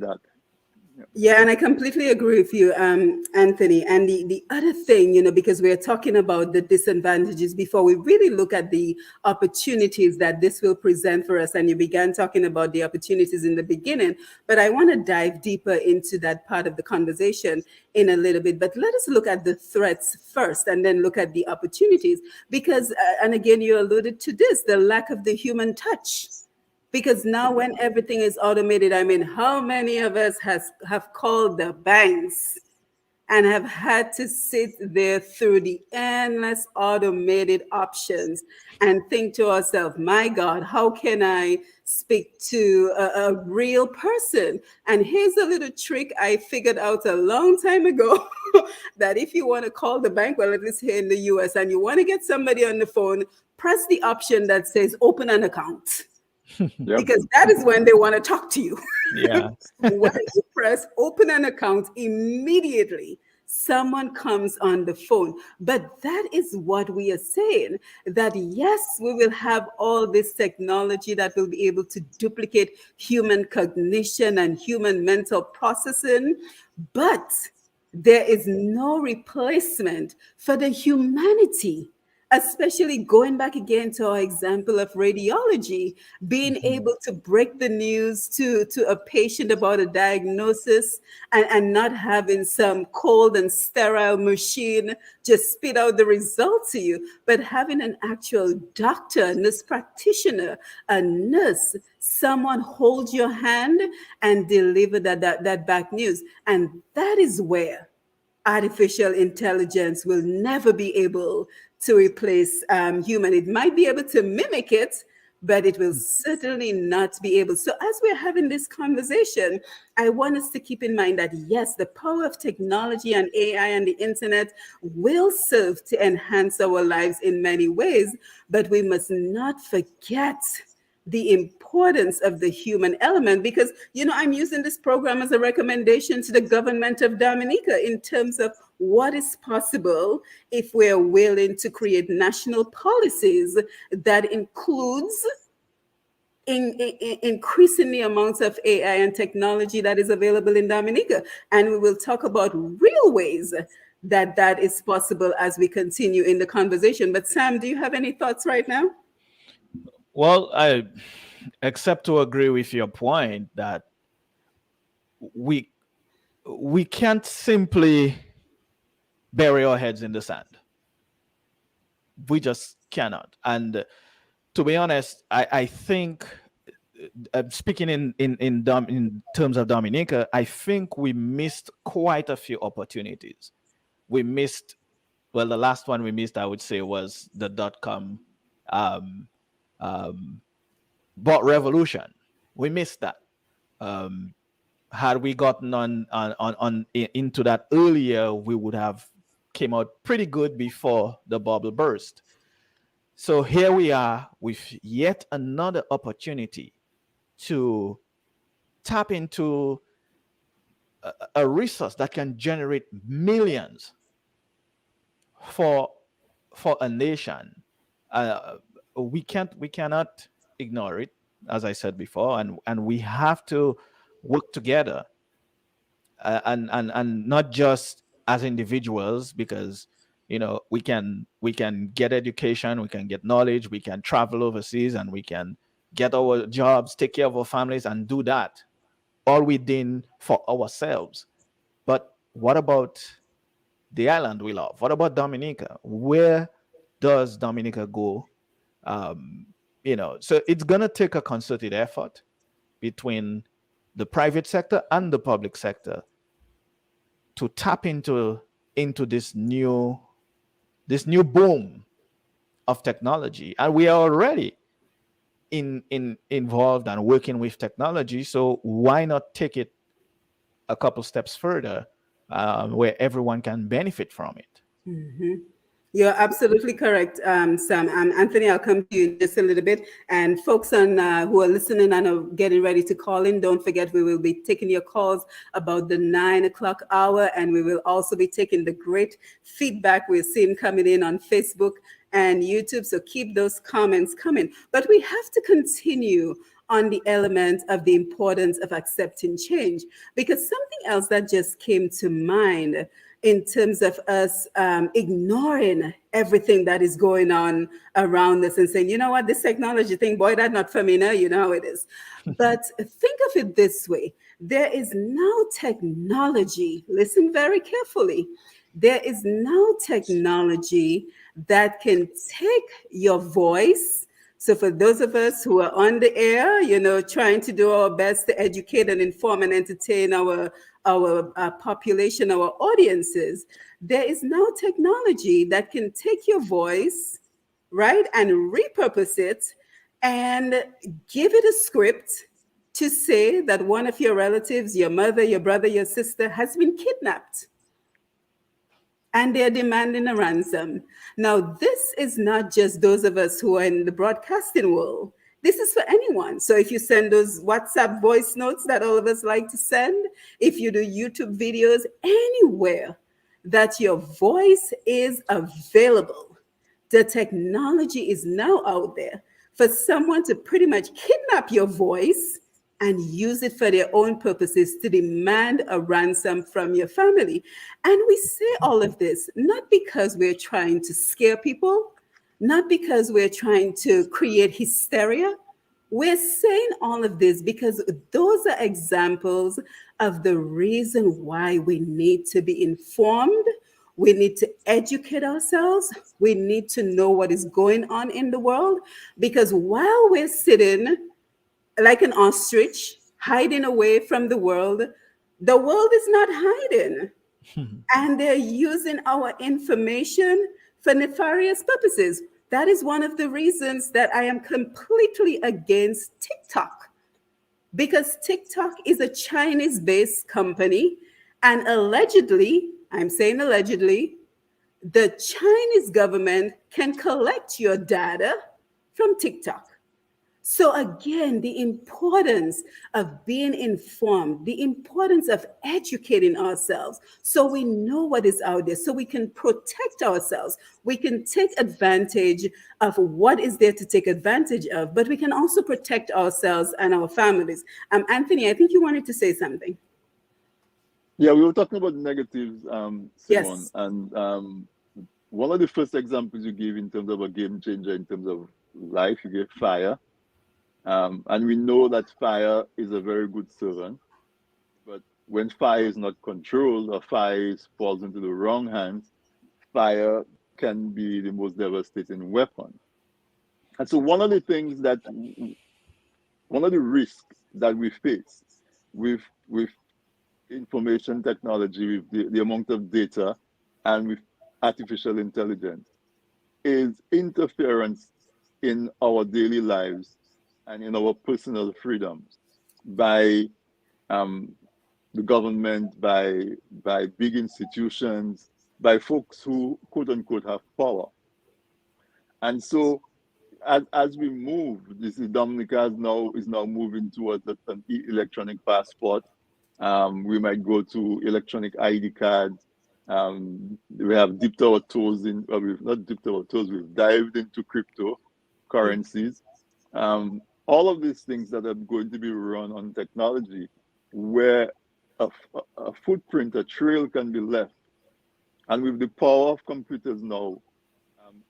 that.
Yeah, and I completely agree with you, Anthony. And the other thing, because we're talking about the disadvantages before we really look at the opportunities that this will present for us. And you began talking about the opportunities in the beginning, but I want to dive deeper into that part of the conversation in a little bit. But let us look at the threats first and then look at the opportunities, because, and again, you alluded to this, the lack of the human touch. Because now when everything is automated, I mean, how many of us have called the banks and have had to sit there through the endless automated options and think to ourselves, my God, how can I speak to a real person? And here's a little trick I figured out a long time ago that if you want to call the bank, well, at least here in the US, and you want to get somebody on the phone, press the option that says open an account.
Yep.
Because that is when they want to talk to you.
Yeah.
When you press open an account, immediately someone comes on the phone. But that is what we are saying, that yes, we will have all this technology that will be able to duplicate human cognition and human mental processing, but there is no replacement for the humanity. Especially going back again to our example of radiology, being able to break the news to a patient about a diagnosis and not having some cold and sterile machine just spit out the result to you, but having an actual doctor, a nurse practitioner, a nurse, someone hold your hand and deliver that back news. And that is where artificial intelligence will never be able to replace human. It might be able to mimic it, but it will certainly not be able. So, as we're having this conversation, I want us to keep in mind that yes, the power of technology and AI and the internet will serve to enhance our lives in many ways, but we must not forget the importance of the human element, because I'm using this program as a recommendation to the government of Dominica in terms of what is possible if we're willing to create national policies that includes increasing the amounts of AI and technology that is available in Dominica. And we will talk about real ways that that is possible as we continue in the conversation. But Sam, do you have any thoughts right now?
Well, I except to agree with your point that we we can't simply bury our heads in the sand. We just cannot. And to be honest, I think speaking in terms of Dominica, I think we missed quite a few opportunities. We missed, well, the last one we missed, I would say, was the .com um, um, bot revolution. We missed that. Um, had we gotten into that earlier, we would have came out pretty good before the bubble burst. So here we are with yet another opportunity to tap into a resource that can generate millions for a nation. Uh, we cannot ignore it, as I said before, and we have to work together, and not just as individuals, because we can get education, we can get knowledge, we can travel overseas, and we can get our jobs, take care of our families, and do that all within for ourselves. But what about the island we love? What about Dominica? Where does Dominica go? So it's gonna take a concerted effort between the private sector and the public sector to tap into this new boom of technology, and we are already involved and working with technology. So why not take it a couple steps further, where everyone can benefit from it?
Mm-hmm. You're absolutely correct, Sam. Anthony, I'll come to you in just a little bit. And folks who are listening and are getting ready to call in, don't forget we will be taking your calls about the 9 o'clock hour. And we will also be taking the great feedback we're seeing coming in on Facebook and YouTube. So keep those comments coming. But we have to continue on the element of the importance of accepting change, because something else that just came to mind in terms of us ignoring everything that is going on around us and saying, you know what, this technology thing, boy, that's not for me now, you know how it is. But think of it this way. There is now technology, listen very carefully, there is now technology that can take your voice. So for those of us who are on the air, trying to do our best to educate and inform and entertain our population, our audiences, there is now technology that can take your voice, right, and repurpose it and give it a script to say that one of your relatives, your mother, your brother, your sister, has been kidnapped and they're demanding a ransom. Now, this is not just those of us who are in the broadcasting world. This is for anyone. So if you send those WhatsApp voice notes that all of us like to send, if you do YouTube videos, anywhere that your voice is available, the technology is now out there for someone to pretty much kidnap your voice and use it for their own purposes to demand a ransom from your family. And we say all of this not because we're trying to scare people, not because we're trying to create hysteria. We're saying all of this because those are examples of the reason why we need to be informed. We need to educate ourselves. We need to know what is going on in the world, because while we're sitting like an ostrich hiding away from the world is not hiding. And they're using our information for nefarious purposes. That is one of the reasons that I am completely against TikTok, because TikTok is a Chinese based company. And allegedly, I'm saying allegedly, the Chinese government can collect your data from TikTok. So, again, the importance of being informed, the importance of educating ourselves so we know what is out there, so we can protect ourselves. We can take advantage of what is there to take advantage of, but we can also protect ourselves and our families. Anthony, I think you wanted to say something.
Yeah, we were talking about negatives, Simone,
Yes.
and one of the first examples you gave in terms of a game changer in terms of life, you gave fire. And we know that fire is a very good servant, but when fire is not controlled or fire falls into the wrong hands, fire can be the most devastating weapon. And so one of the risks that we face with information technology, with the amount of data and with artificial intelligence is interference in our daily lives and in our personal freedoms by um, the government, by big institutions, by folks who quote unquote have power. And so as we move, this is Dominica is now moving towards an electronic passport. We might go to electronic ID cards. We have dipped our toes in, or we've not dipped our toes, we've dived into cryptocurrencies. All of these things that are going to be run on technology, where a footprint, a trail can be left. And with the power of computers now,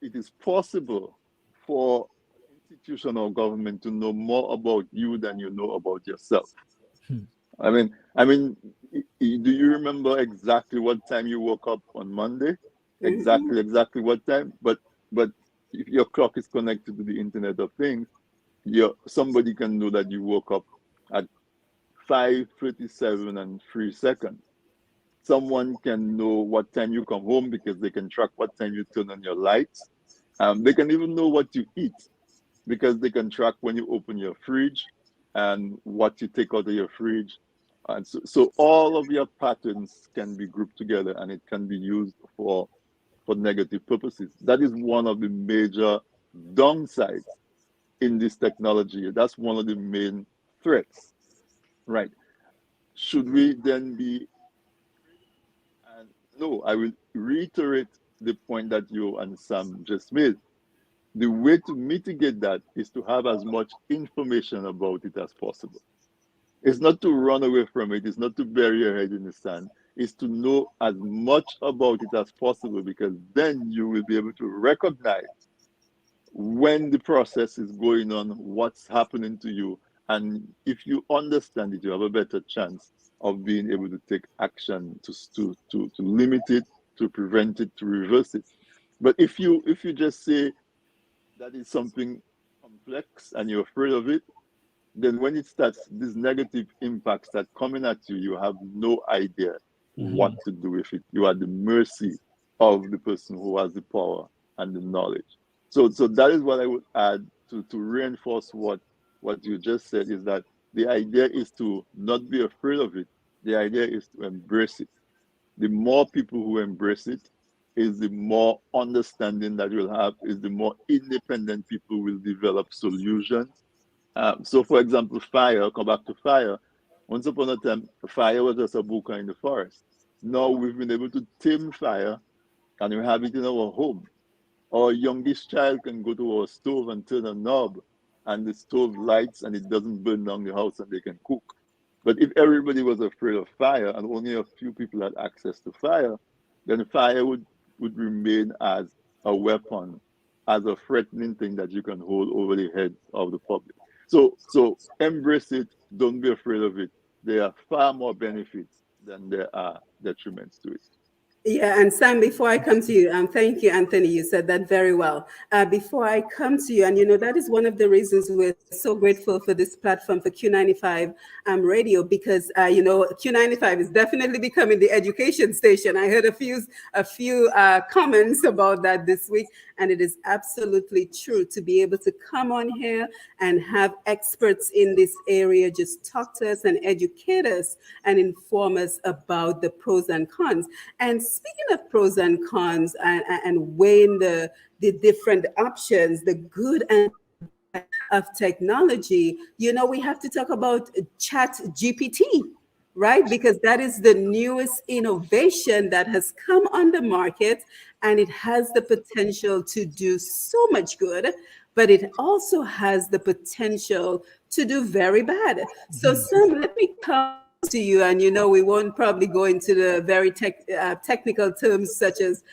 it is possible for an institution or government to know more about you than you know about yourself.
Hmm.
Do you remember exactly what time you woke up on Monday?
Mhm.
Exactly what time? But if your clock is connected to the Internet of Things, somebody can know that you woke up at 5:37 and 3 seconds. Someone can know what time you come home because they can track what time you turn on your lights. They can even know what you eat because they can track when you open your fridge and what you take out of your fridge. And so all of your patterns can be grouped together and it can be used for negative purposes. That is one of the major downsides in this technology. That's one of the main threats, right? Should we then be afraid? And no, I will reiterate the point that you and Sam just made. The way to mitigate that is to have as much information about it as possible. It's not to run away from it, it's not to bury your head in the sand, it's to know as much about it as possible because then you will be able to recognize when the process is going on, what's happening to you. And if you understand it, you have a better chance of being able to take action to limit it, to prevent it, to reverse it. But if you just say that is something complex and you're afraid of it, then when it starts, these negative impacts start coming at you, you have no idea what
Mhm.
to do with it. You are at the mercy of the person who has the power and the knowledge. So that is what I would add to reinforce what you just said is that the idea is to not be afraid of it. The idea is to embrace it. The more people who embrace it is the more understanding that you'll have, is the more independent people will develop solutions. So, for example, fire, come back to fire. Once upon a time, fire was just a buka in the forest. Now we've been able to tame fire and we have it in our home. Our youngest child can go to our stove and turn a knob, and the stove lights and it doesn't burn down the house and they can cook. But if everybody was afraid of fire and only a few people had access to fire, then fire would remain as a weapon, as a threatening thing that you can hold over the heads of the public. So embrace it, don't be afraid of it. There are far more benefits than there are detriments to it.
Yeah, and Sam, before I come to you, thank you, Anthony. You said that very well. Before I come to you, and that is one of the reasons we're so grateful for this platform for Q95 radio, because Q95 is definitely becoming the education station. I heard a few comments about that this week, and it is absolutely true to be able to come on here and have experts in this area just talk to us and educate us and inform us about the pros and cons. And speaking of pros and cons, and weighing the different options, the good and the bad of technology, we have to talk about Chat GPT, right? Because that is the newest innovation that has come on the market, and it has the potential to do so much good, but it also has the potential to do very bad. So, Sam, let me come to you, and we won't probably go into the very technical terms such as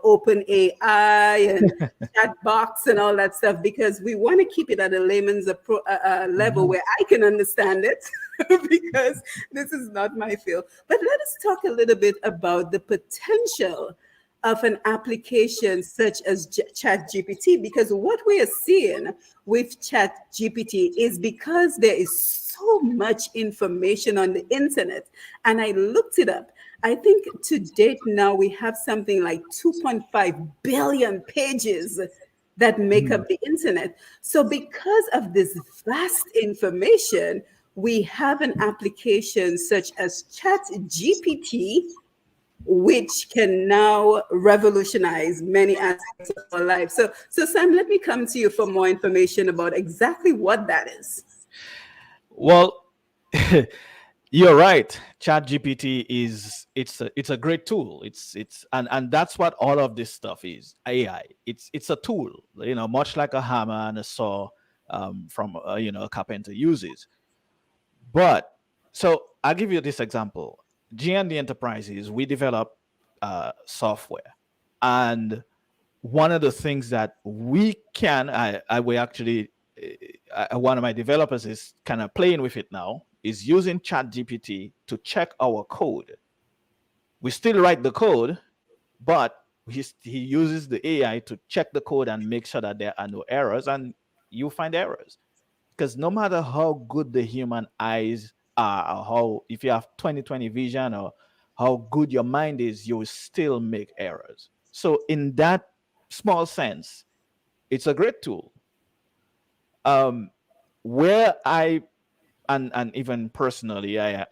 open AI and chat box and all that stuff, because we want to keep it at a layman's level
Mhm.
where I can understand it, because this is not my field. But let us talk a little bit about the potential of an application such as Chat GPT, because what we are seeing with Chat GPT is, because there is so much information on the internet, and I looked it up. I think to date now we have something like 2.5 billion pages that make up
Mhm.
the internet. So, because of this vast information, we have an application such as Chat GPT, which can now revolutionize many aspects of our life. So Sam, let me come to you for more information about exactly what that is.
Well, you're right. Chat GPT is it's a great tool. It's and that's what all of this stuff is. AI. It's a tool. Much like a hammer and a saw, from a carpenter uses. But so I'll give you this example. G&D Enterprises, we develop software, and one of the things that we can, I we actually, one of my developers is kind of playing with it now, is using Chat GPT to check our code. We still write the code, but he uses the AI to check the code and make sure that there are no errors, and you find errors. Because no matter how good the human eyes are, or how, if you have 20/20 vision, or how good your mind is, you will still make errors. So in that small sense, it's a great tool. um where I, and even personally, I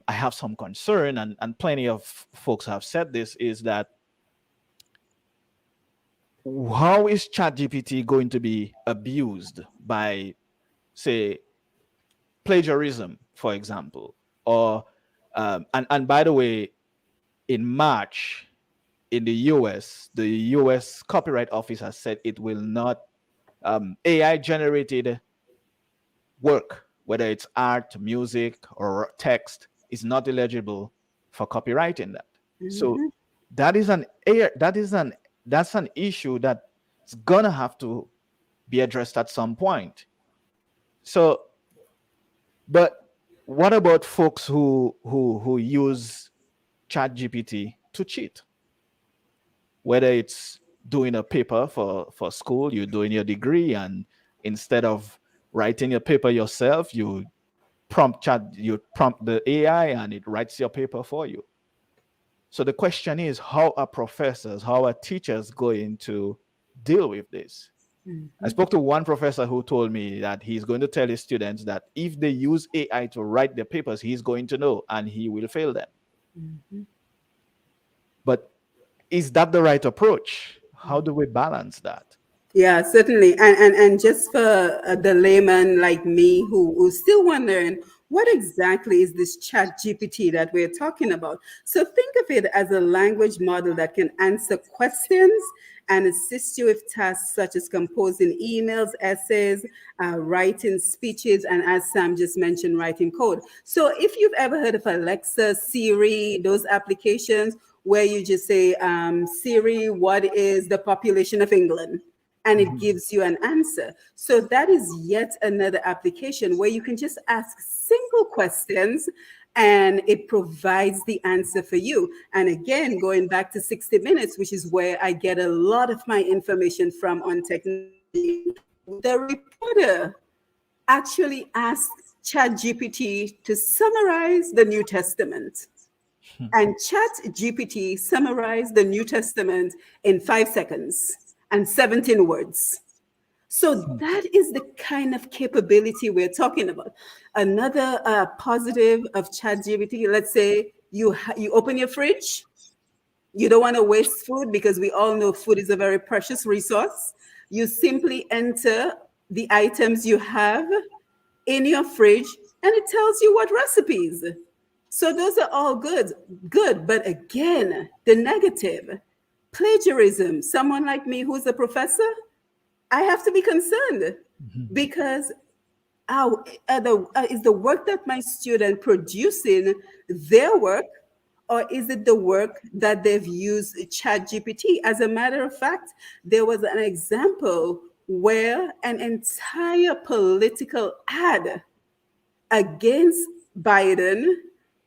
have some concern, and plenty of folks have said this, is that how is ChatGPT going to be abused by, say, plagiarism, for example? Or and by the way, in March, in the US Copyright Office has said it will not, AI generated work, whether it's art, music, or text, is not eligible for copyrighting that. So
Mhm.
that is an air that is an that's an issue that's gonna have to be addressed at some point. So, but what about folks who use Chat GPT to cheat? Whether it's doing a paper for school, you're doing your degree, and instead of writing your paper yourself, you prompt the AI and it writes your paper for you. So the question is, how are professors, how are teachers going to deal with this? I
Mhm.
spoke to one professor who told me that he's going to tell his students that if they use AI to write their papers, he's going to know and he will fail them.
Mhm.
But is that the right approach? How do we balance that?
Yeah, certainly. And just for the layman like me who's still wondering, what exactly is this Chat GPT that we're talking about? So think of it as a language model that can answer questions and assist you with tasks such as composing emails, essays, writing speeches, and as Sam just mentioned, writing code. So if you've ever heard of Alexa, Siri, those applications where you just say, Siri, what is the population of England? And it
Mhm.
gives you an answer. So that is yet another application where you can just ask simple questions, and it provides the answer for you. And again, going back to 60 Minutes, which is where I get a lot of my information from on technology, the reporter actually asked ChatGPT to summarize the New Testament. And ChatGPT summarized the New Testament in 5 seconds and 17 words. So that is the kind of capability we're talking about. Another positive of ChatGPT, let's say you open your fridge, you don't want to waste food because we all know food is a very precious resource. You simply enter the items you have in your fridge and it tells you what recipes. So those are all good. But again, the negative, plagiarism. Someone like me who's a professor, I have to be concerned because is the work that my student producing their work, or is it the work that they've used ChatGPT? As a matter of fact, there was an example where an entire political ad against Biden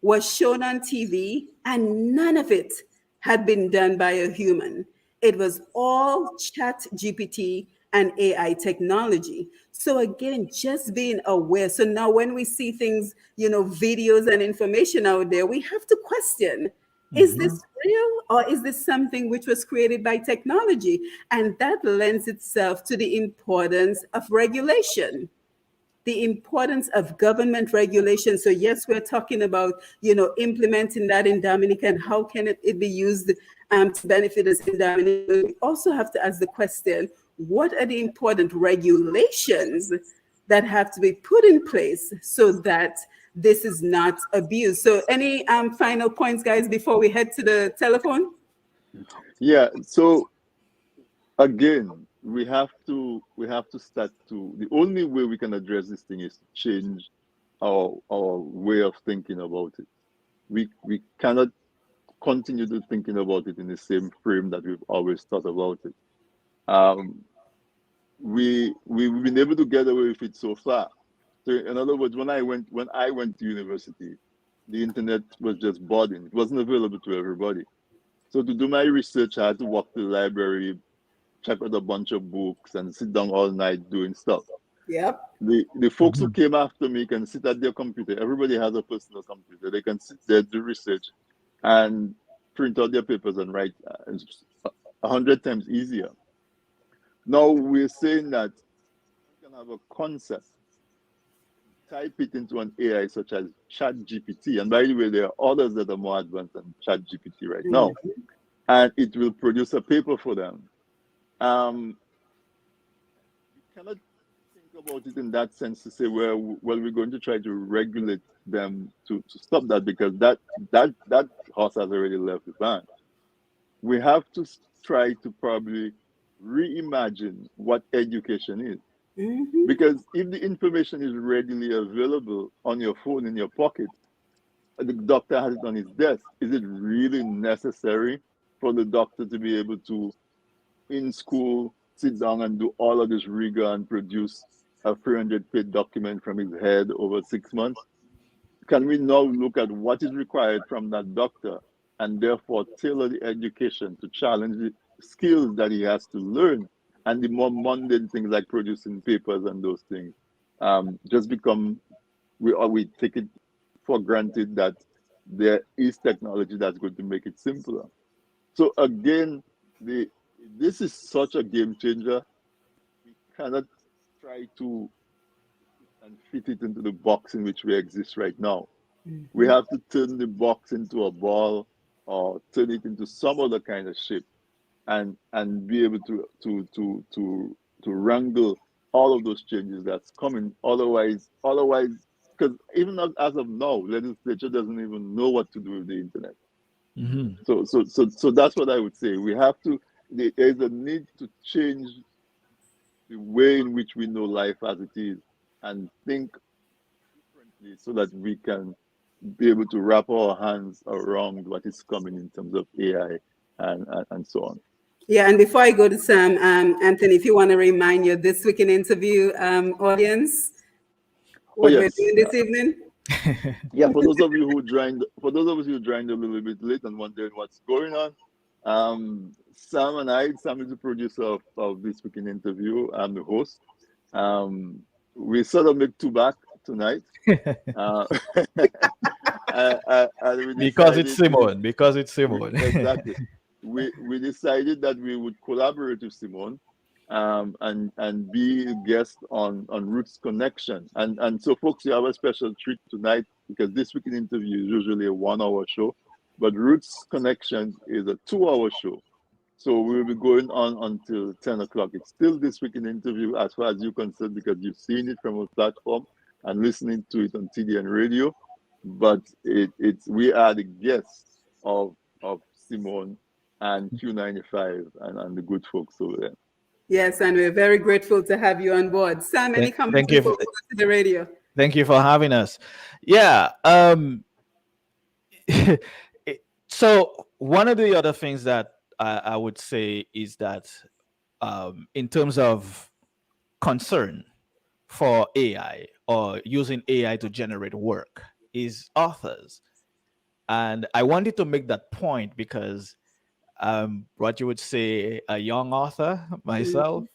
was shown on TV, and none of it had been done by a human. It was all Chat GPT and AI technology. So again, just being aware. So now when we see things, videos and information out there, we have to question, is this real or is this something which was created by technology? And that lends itself to the importance of regulation, the importance of government regulation. So yes, we're talking about, implementing that in Dominica and how can it be used to benefit us in Dominica. We also have to ask the question, what are the important regulations that have to be put in place so that this is not abused? So any final points, guys, before we head to the telephone?
Yeah. So again, we have to start to, the only way we can address this thing is to change our way of thinking about it. We cannot continue to thinking about it in the same frame that we've always thought about it. We've been able to get away with it so far. So in other words, when I went to university, the internet was just budding. It wasn't available to everybody. So to do my research, I had to walk to the library, check out a bunch of books, and sit down all night doing stuff.
Yep.
The folks who came after me can sit at their computer. Everybody has a personal computer. They can sit there, do research, and print out their papers and write 100 times easier. Now we're saying that you can have a concept, type it into an AI such as ChatGPT, and by the way, there are others that are more advanced than ChatGPT right now, and it will produce a paper for them. You cannot think about it in that sense to say, well, we're going to try to regulate them to stop that, because that horse has already left the barn. We have to try to probably reimagine what education is. Because if the information is readily available on your phone, in your pocket, the doctor has it on his desk, is it really necessary for the doctor to be able to, in school, sit down and do all of this rigor and produce a 300-page document from his head over 6 months? Can we now look at what is required from that doctor and therefore tailor the education to challenge the skills that he has to learn, and the more mundane things like producing papers and those things just become, we take it for granted that there is technology that's going to make it simpler. So again, this is such a game changer. We cannot try to and fit it into the box in which we exist right now. We have to turn the box into a ball or turn it into some other kind of shape, and be able to wrangle all of those changes that's coming. Otherwise, because even as of now, legislature doesn't even know what to do with the internet. So that's what I would say. We have to. There is a need to change the way in which we know life as it is, and think differently, so that we can be able to wrap our hands around what is coming in terms of AI and so on.
Yeah, and before I go to Sam, Anthony, if you want to remind your This Week in Interview audience what we're doing this evening.
Yeah, for those of you who joined, for those of us who joined a little bit late and wondering what's going on, Sam and Sam is the producer of this week in interview. I'm the host. We sort of make two back tonight. Uh, and we
Because it's
decided
Simone. Because it's Simone.
exactly. We decided that we would collaborate with Simone, and be a guest on Roots Connection. And so, folks, you have a special treat tonight because this week in interview is usually a 1 hour show, but Roots Connection is a 2 hour show. So we'll be going on until 10 o'clock. It's still this week in interview as far as you're concerned because you've seen it from a platform and listening to it on TV and radio. But it's we are the guests of Simone and Q95 and the good folks over there.
Yes, and we're very grateful to have you on board. Sam, any comments
Thank you.
before we go to the radio?
Thank you for having us. Yeah. So one of the other things that I would say is that in terms of concern for AI or using AI to generate work is authors. And I wanted to make that point because what you would say a young author myself,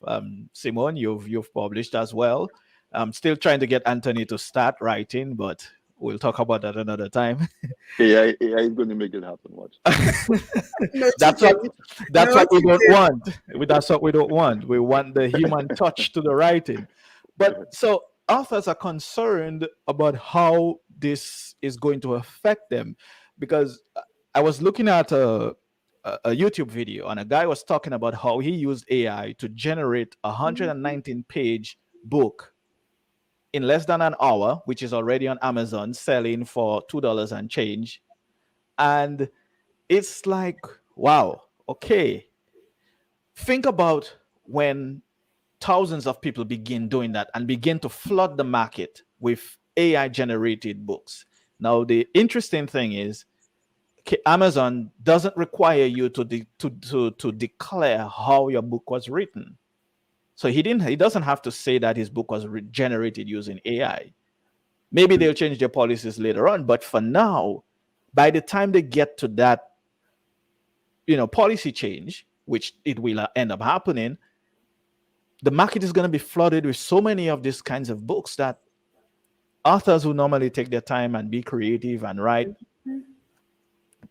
Simone, you've published as well. I'm still trying to get Anthony to start writing, but we'll talk about that another time.
AI is going to make it happen. Watch.
That's what we don't want. That's what we don't want. We want the human touch to the writing. But so authors are concerned about how this is going to affect them, because I was looking at a YouTube video and a guy was talking about how he used AI to generate a 119-page book in less than an hour, which is already on Amazon selling for $2 and change. And it's like, wow, okay. Think about when thousands of people begin doing that and begin to flood the market with AI generated books. Now, the interesting thing is Amazon doesn't require you to declare how your book was written. So he doesn't have to say that his book was generated using AI. Maybe they'll change their policies later on, but for now, by the time they get to that, policy change, which it will end up happening, the market is going to be flooded with so many of these kinds of books that authors who normally take their time and be creative and write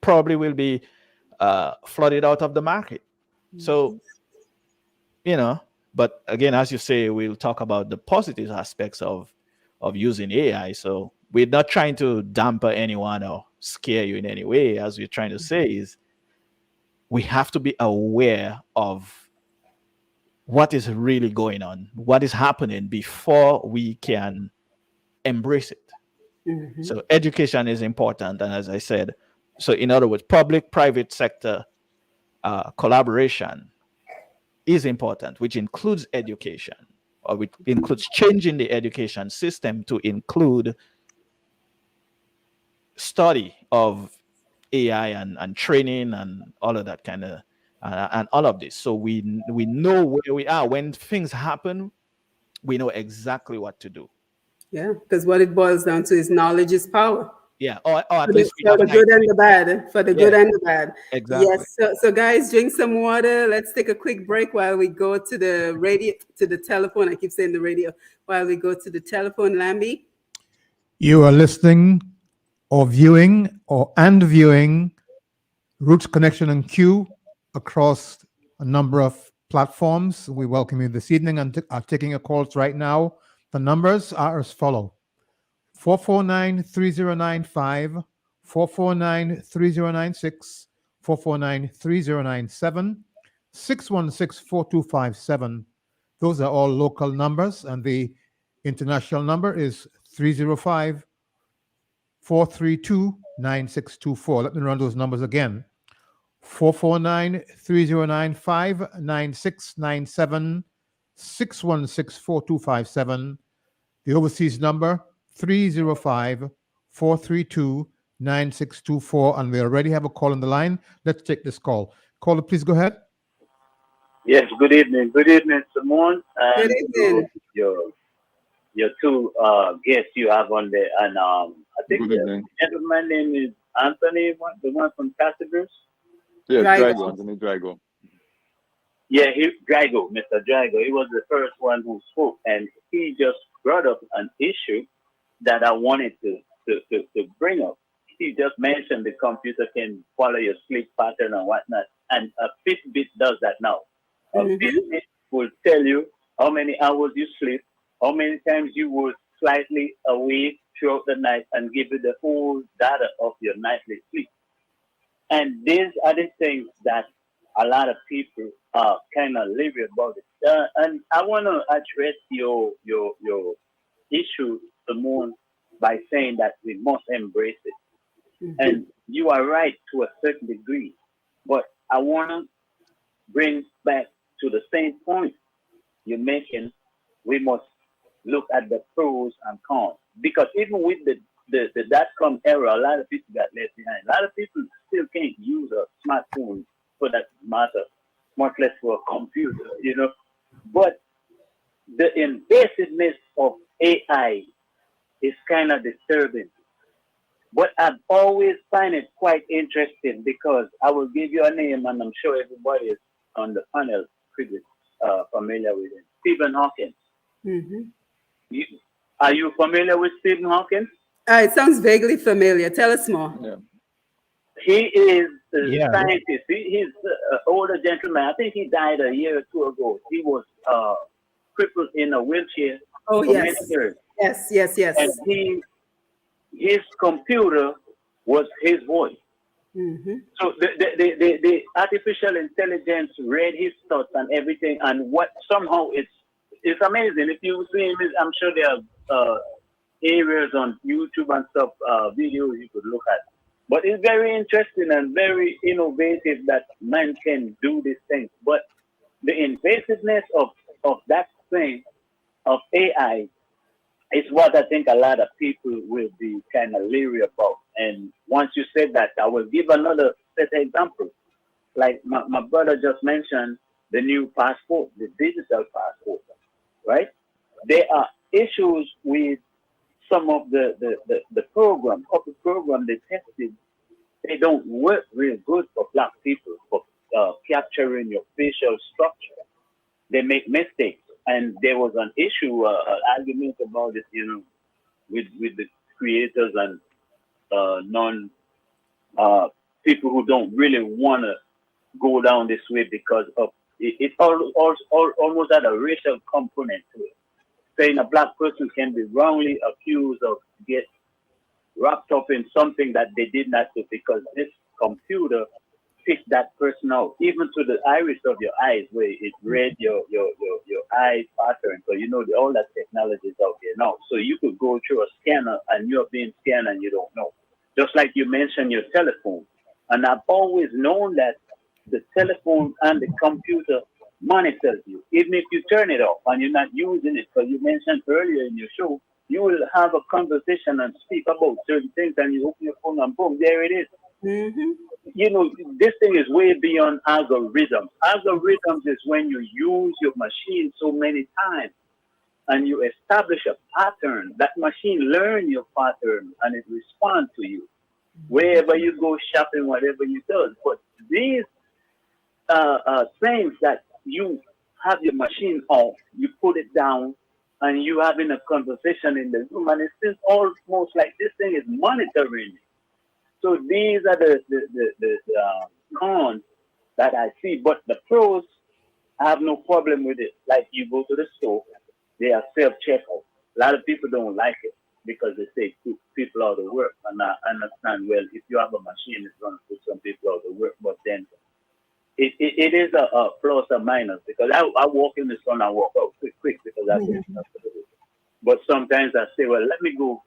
probably will be flooded out of the market. So, but again, as you say, we'll talk about the positive aspects of using AI. So we're not trying to damper anyone or scare you in any way. As we're trying to say is we have to be aware of what is really going on, what is happening before we can embrace it. Mm-hmm. So education is important. And as I said, so in other words, public-private sector collaboration is important, which includes education, or which includes changing the education system to include study of AI and training and all of that kind of, and all of this. So we know where we are. When things happen, we know exactly what to do.
Yeah, because what it boils down to is knowledge is power.
Yeah, or at
least for the good and the bad. For the good and the bad.
Exactly.
Yes. So guys, drink some water. Let's take a quick break while we go to the radio, to the telephone. I keep saying the radio. While we go to the telephone, Lambi.
You are listening or viewing Roots Connection and Q across a number of platforms. We welcome you this evening and are taking your calls right now. The numbers are as follow: 449-3095, 449-3096, 449-3097, 616-4257. Those are all local numbers, and the international number is 305-432-9624. Let me run those numbers again: 449-3095, 9697, 616-4257. The overseas number 305-432-9624, and we already have a call on the line. Let's take this call. Caller, please go ahead.
Yes, good evening. Good evening, Simone.
Good evening.
your two guests you have on there. And I think
Good
the
evening.
gentleman name is Anthony, the one from Passengers.
Yes, Drigo,
Drigo.
Anthony Drigo.
Yeah, Drigo, Mr. Drigo. He was the first one who spoke, and he just brought up an issue that I wanted to bring up. He just mentioned the computer can follow your sleep pattern and whatnot, and a Fitbit does that now. A
Mm-hmm.
Fitbit will tell you how many hours you sleep, how many times you were slightly awake throughout the night, and give you the whole data of your nightly sleep. And these are the things that a lot of people are kind of leery about it. And I want to address your issue, Simone, by saying that we must embrace it.
Mm-hmm.
And you are right to a certain degree, but I want to bring back to the same point you're making. We must look at the pros and cons because even with the dot-com era, a lot of people got left behind. A lot of people still can't use a smartphone for that matter, much less for a computer, you know. But the invasiveness of AI is kind of disturbing. But I've always find it quite interesting because I will give you a name, and I'm sure everybody is on the panel pretty familiar with it. Stephen Hawking.
Mm-hmm.
You, are you familiar with Stephen Hawking?
It sounds vaguely familiar. Tell us more.
Yeah.
He is a
Yeah.
scientist. He's an older gentleman. I think he died a year or two ago. He was crippled in a wheelchair
Oh,
for many
yes.
years,
Yes, yes,
and
yes.
his computer was his voice.
Mm-hmm.
So the artificial intelligence read his thoughts and everything, and what somehow it's amazing. If you see him, I'm sure there are areas on YouTube and stuff, videos you could look at. But it's very interesting and very innovative that man can do these things. But the invasiveness of that thing of AI is what I think a lot of people will be kind of leery about. And once you said that, I will give another set example. Like my brother just mentioned the new passport, the digital passport, right? There are issues with some of the program, couple program they tested, they don't work real good for black people for capturing your facial structure. They make mistakes, and there was an issue, an argument about it, you know, with the creators and non uh, people who don't really want to go down this way because of it almost had a racial component to it. Saying a black person can be wrongly accused of get wrapped up in something that they did not do because this computer picked that person out, even to the iris of your eyes, where it read your eye pattern. So you know all that technology is out there now. So you could go through a scanner and you're being scanned and you don't know. Just like you mentioned your telephone. And I've always known that the telephone and the computer monitors you. Even if you turn it off and you're not using it, because you mentioned earlier in your show, you will have a conversation and speak about certain things and you open your phone and boom, there it is.
Mm-hmm.
You know, this thing is way beyond algorithms. Algorithms is when you use your machine so many times and you establish a pattern. That machine learn your pattern and it responds to you. Wherever you go shopping, whatever you do. But these things that you have your machine off, you put it down, and you having a conversation in the room, and it seems almost like this thing is monitoring you. So these are the cons that I see. But the pros, I have no problem with it. Like you go to the store, they are self checkout. A lot of people don't like it because they say people out of work. And I understand, well, if you have a machine, it's going to put some people out of work. But then it is a plus or minus because I walk in the sun and walk out quick because I get stuff to do. But sometimes I say, well, let me go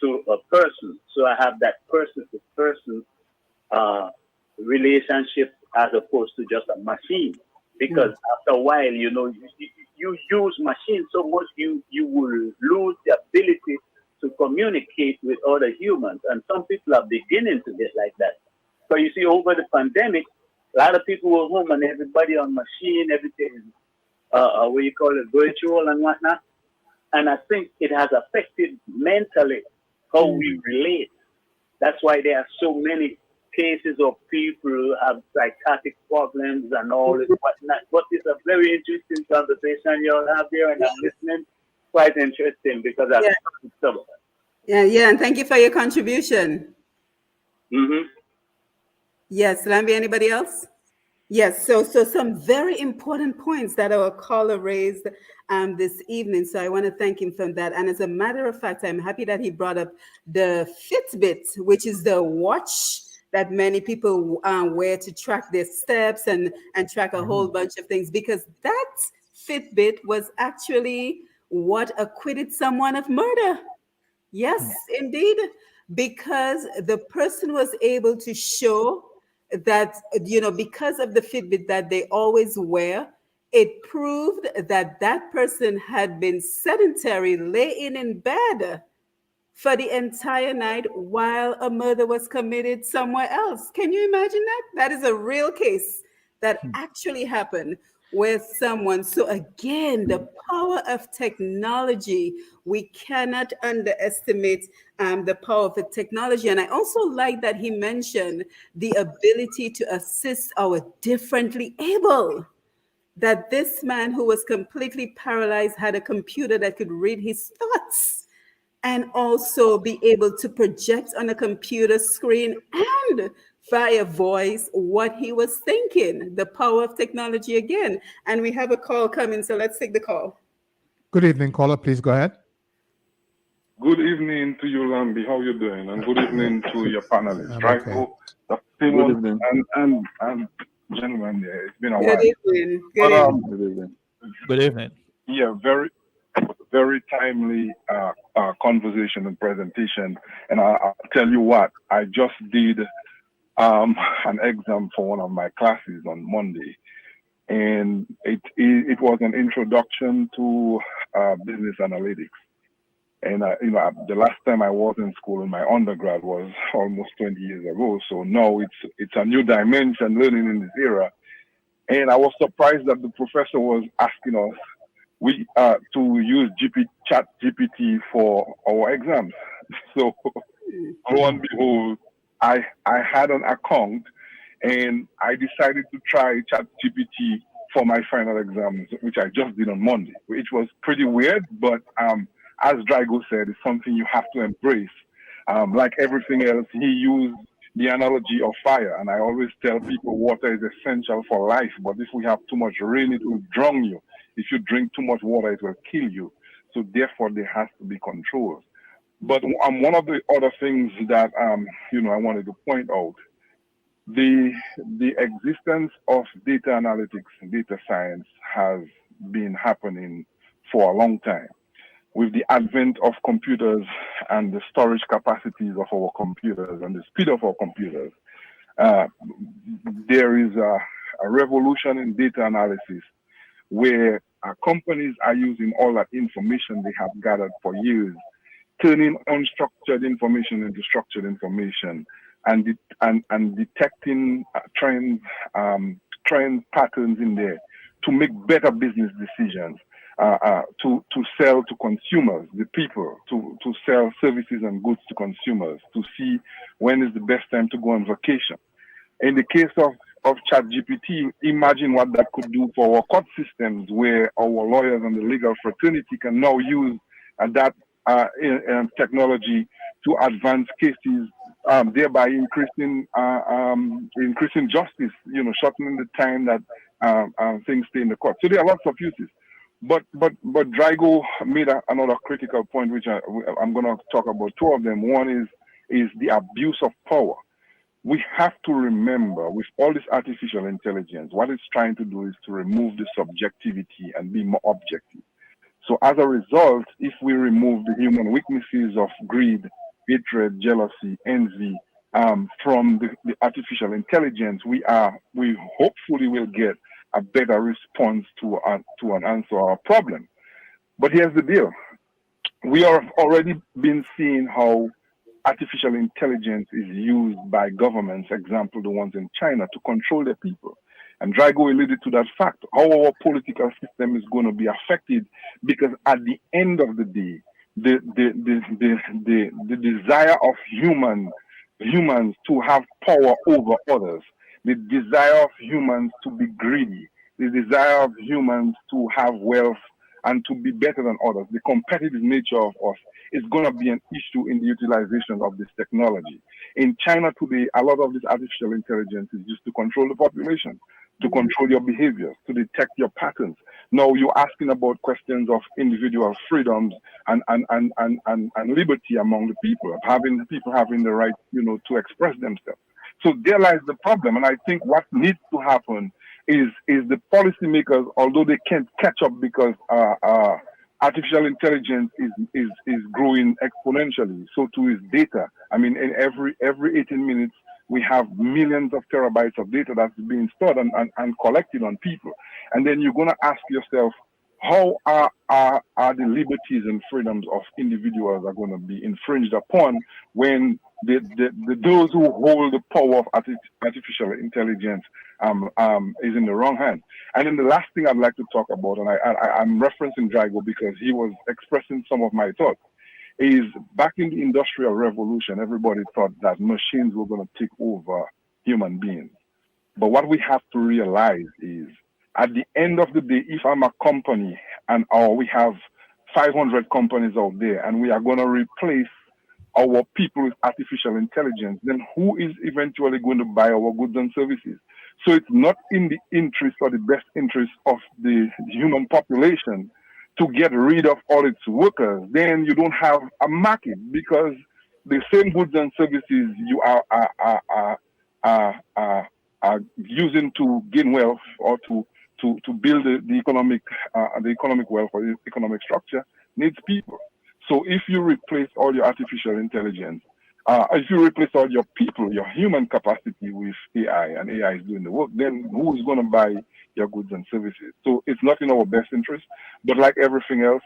to a person. So I have that person to person relationship as opposed to just a machine. Because after a while, you know, you use machines so much, you will lose the ability to communicate with other humans. And some people are beginning to get like that. So you see, over the pandemic, a lot of people were home and everybody on machine, everything, what you call it, virtual and whatnot. And I think it has affected mentally how we relate. That's why there are so many cases of people who have psychotic problems and all this whatnot. But it's a very interesting conversation you all have here, and I'm listening. Quite interesting because I've
Yeah. Yeah, and thank you for your contribution.
Mm-hmm.
Yes, Lambi, anybody else? Yes, so some very important points that our caller raised this evening. So I want to thank him for that. And as a matter of fact, I'm happy that he brought up the Fitbit, which is the watch that many people wear to track their steps and track a whole bunch of things, because that Fitbit was actually what acquitted someone of murder. Yes, indeed, because the person was able to show that, because of the Fitbit that they always wear, it proved that that person had been sedentary, laying in bed for the entire night while a murder was committed somewhere else. Can you imagine that? That is a real case that actually happened with someone. So again, the power of technology, we cannot underestimate the power of the technology. And I also like that he mentioned the ability to assist our differently able, that this man who was completely paralyzed had a computer that could read his thoughts and also be able to project on a computer screen and via voice what he was thinking. The power of technology again. And we have a call coming, so let's take the call.
Good evening, caller. Please go ahead.
Good evening to you, Lambi. How you doing? And good evening to your panelists, Drigo, Dr.
Good
Simone,
evening.
and gentlemen. Yeah, it's been a
Good
while.
evening. Good
But
evening.
Good evening.
Good evening.
yeah, very timely conversation and presentation. And I'll tell you what, I just did an exam for one of my classes on Monday, and it was an introduction to business analytics. And the last time I was in school in my undergrad was almost 20 years ago. So now it's a new dimension learning in this era. And I was surprised that the professor was asking us to use Chat GPT for our exams. So lo and behold, I had an account, and I decided to try Chat GPT for my final exams, which I just did on Monday, which was pretty weird, but as Drigo said, it's something you have to embrace. Like everything else, he used the analogy of fire, and I always tell people water is essential for life, but if we have too much rain, it will drown you. If you drink too much water, it will kill you. So therefore, there has to be controls. But one of the other things that I wanted to point out, the existence of data analytics and data science has been happening for a long time. With the advent of computers and the storage capacities of our computers and the speed of our computers, there is a revolution in data analysis where companies are using all that information they have gathered for years, turning unstructured information into structured information, and detecting trends patterns in there to make better business decisions. To sell to consumers, the people, to sell services and goods to consumers, to see when is the best time to go on vacation. In the case of ChatGPT, imagine what that could do for our court systems, where our lawyers and the legal fraternity can now use that technology to advance cases, thereby increasing justice, shortening the time that things stay in the court. So there are lots of uses. But Drigo made another critical point, which I'm going to talk about two of them. One is the abuse of power. We have to remember, with all this artificial intelligence, what it's trying to do is to remove the subjectivity and be more objective. So as a result, if we remove the human weaknesses of greed, hatred, jealousy, envy from the artificial intelligence, we hopefully will get a better response to an answer our problem. But here's the deal. We have already been seeing how artificial intelligence is used by governments, example, the ones in China, to control their people. And Drigo alluded to that fact, how our political system is going to be affected, because at the end of the day, the desire of humans to have power over others, the desire of humans to be greedy, the desire of humans to have wealth and to be better than others, the competitive nature of us is going to be an issue in the utilization of this technology. In China today, a lot of this artificial intelligence is used to control the population, to control your behaviors, to detect your patterns. Now you're asking about questions of individual freedoms and liberty among the people, having the right, to express themselves. So there lies the problem. And I think what needs to happen is the policymakers, although they can't catch up because artificial intelligence is growing exponentially, so too is data. I mean, in every 18 minutes, we have millions of terabytes of data that's being stored and collected on people. And then you're going to ask yourself, how are the liberties and freedoms of individuals are going to be infringed upon when those who hold the power of artificial intelligence is in the wrong hand? And then the last thing I'd like to talk about, and I'm referencing Drigo because he was expressing some of my thoughts, is back in the Industrial Revolution, everybody thought that machines were going to take over human beings. But what we have to realize is, at the end of the day, if I'm a company or we have 500 companies out there and we are going to replace our people with artificial intelligence, then who is eventually going to buy our goods and services? So it's not in the interest or the best interest of the human population to get rid of all its workers. Then you don't have a market, because the same goods and services you are using to gain wealth or to build the economic wealth or the economic structure needs people. So if you replace all your artificial intelligence, if you replace all your people, your human capacity with AI, and AI is doing the work, then who is going to buy your goods and services? So it's not in our best interest. But like everything else,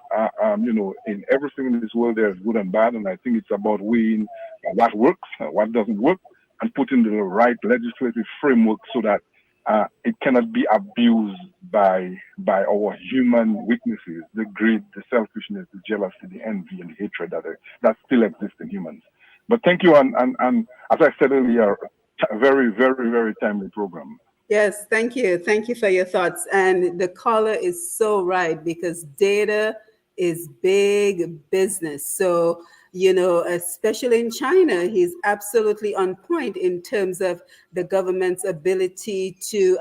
in everything in this world, there's good and bad. And I think it's about weighing what works, what doesn't work, and putting the right legislative framework so that it cannot be abused by our human weaknesses, the greed, the selfishness, the jealousy, the envy, and the hatred that still exist in humans. But thank you, and as I said earlier, a very, very, very timely program.
Yes, thank you. Thank you for your thoughts. And the caller is so right, because data is big business. So, especially in China, he's absolutely on point in terms of the government's ability to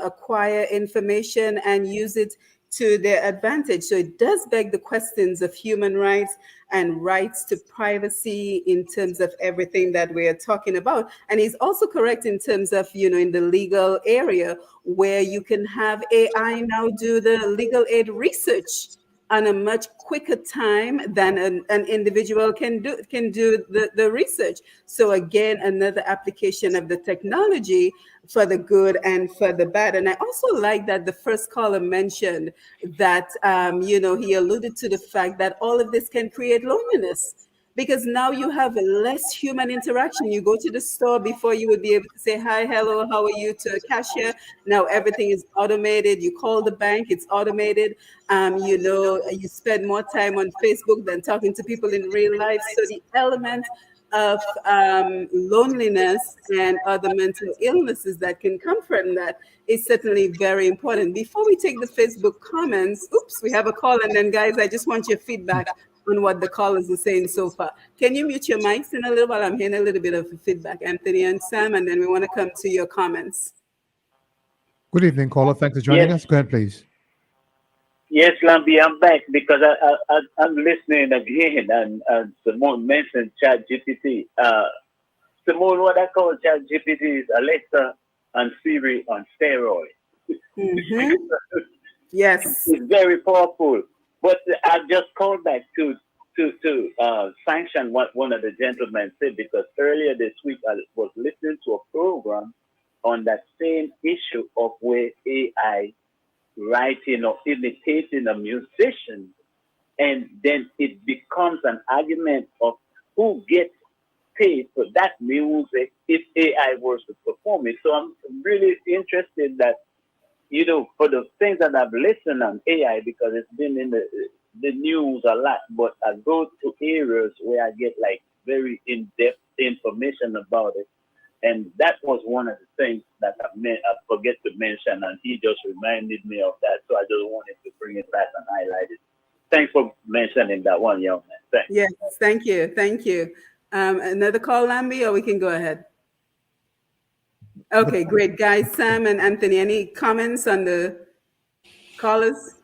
acquire information and use it to their advantage. So it does beg the questions of human rights and rights to privacy in terms of everything that we are talking about. And he's also correct in terms of, in the legal area, where you can have AI now do the legal aid research on a much quicker time than an individual can do the research. So again, another application of the technology for the good and for the bad. And I also like that the first caller mentioned that, he alluded to the fact that all of this can create loneliness, because now you have less human interaction. You go to the store, before you would be able to say, hi, hello, how are you, to a cashier. Now everything is automated. You call the bank, it's automated. You spend more time on Facebook than talking to people in real life. So the element of loneliness and other mental illnesses that can come from that is certainly very important. Before we take the Facebook comments, we have a call. And then, guys, I just want your feedback on what the callers are saying so far. Can you mute your mics in a little while? I'm hearing a little bit of feedback, Anthony and Sam, and then we want to come to your comments.
Good evening, caller. Thanks for joining us. Go ahead, please.
Yes, Lambi, I'm back because I'm listening again, and Simone mentioned ChatGPT. Simone, what I call ChatGPT is Alexa and Siri on steroids.
Mm-hmm. Yes.
It's very powerful. But I just called back to sanction what one of the gentlemen said, because earlier this week I was listening to a program on that same issue of where AI writing or imitating a musician, and then it becomes an argument of who gets paid for that music if AI was to perform it. So I'm really interested that for the things that I've listened on AI, because it's been in the news a lot, but I go to areas where I get like very in-depth information about it. And that was one of the things that I forget to mention, and he just reminded me of that. So I just wanted to bring it back and highlight it. Thanks for mentioning that one, young man. Thanks.
Yes, thank you. Thank you. Another call, Lambi, or we can go ahead? Okay, great. Guys, Sam and Anthony, any comments on the callers?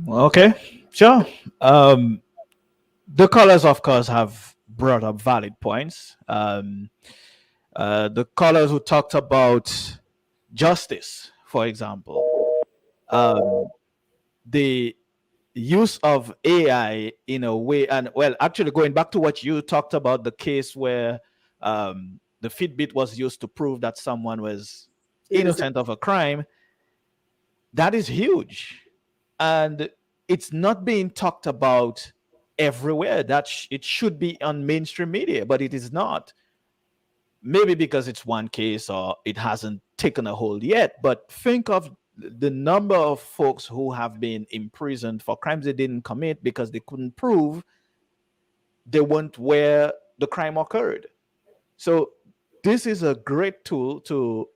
Okay, sure. The callers, of course, have brought up valid points. The callers who talked about justice, for example, the use of AI in a way, and well, actually, going back to what you talked about, the case where the Fitbit was used to prove that someone was innocent of a crime, that is huge. And it's not being talked about everywhere. It should be on mainstream media, but it is not. Maybe because it's one case or it hasn't taken a hold yet. But think of the number of folks who have been imprisoned for crimes they didn't commit because they couldn't prove they weren't where the crime occurred. So this is a great tool to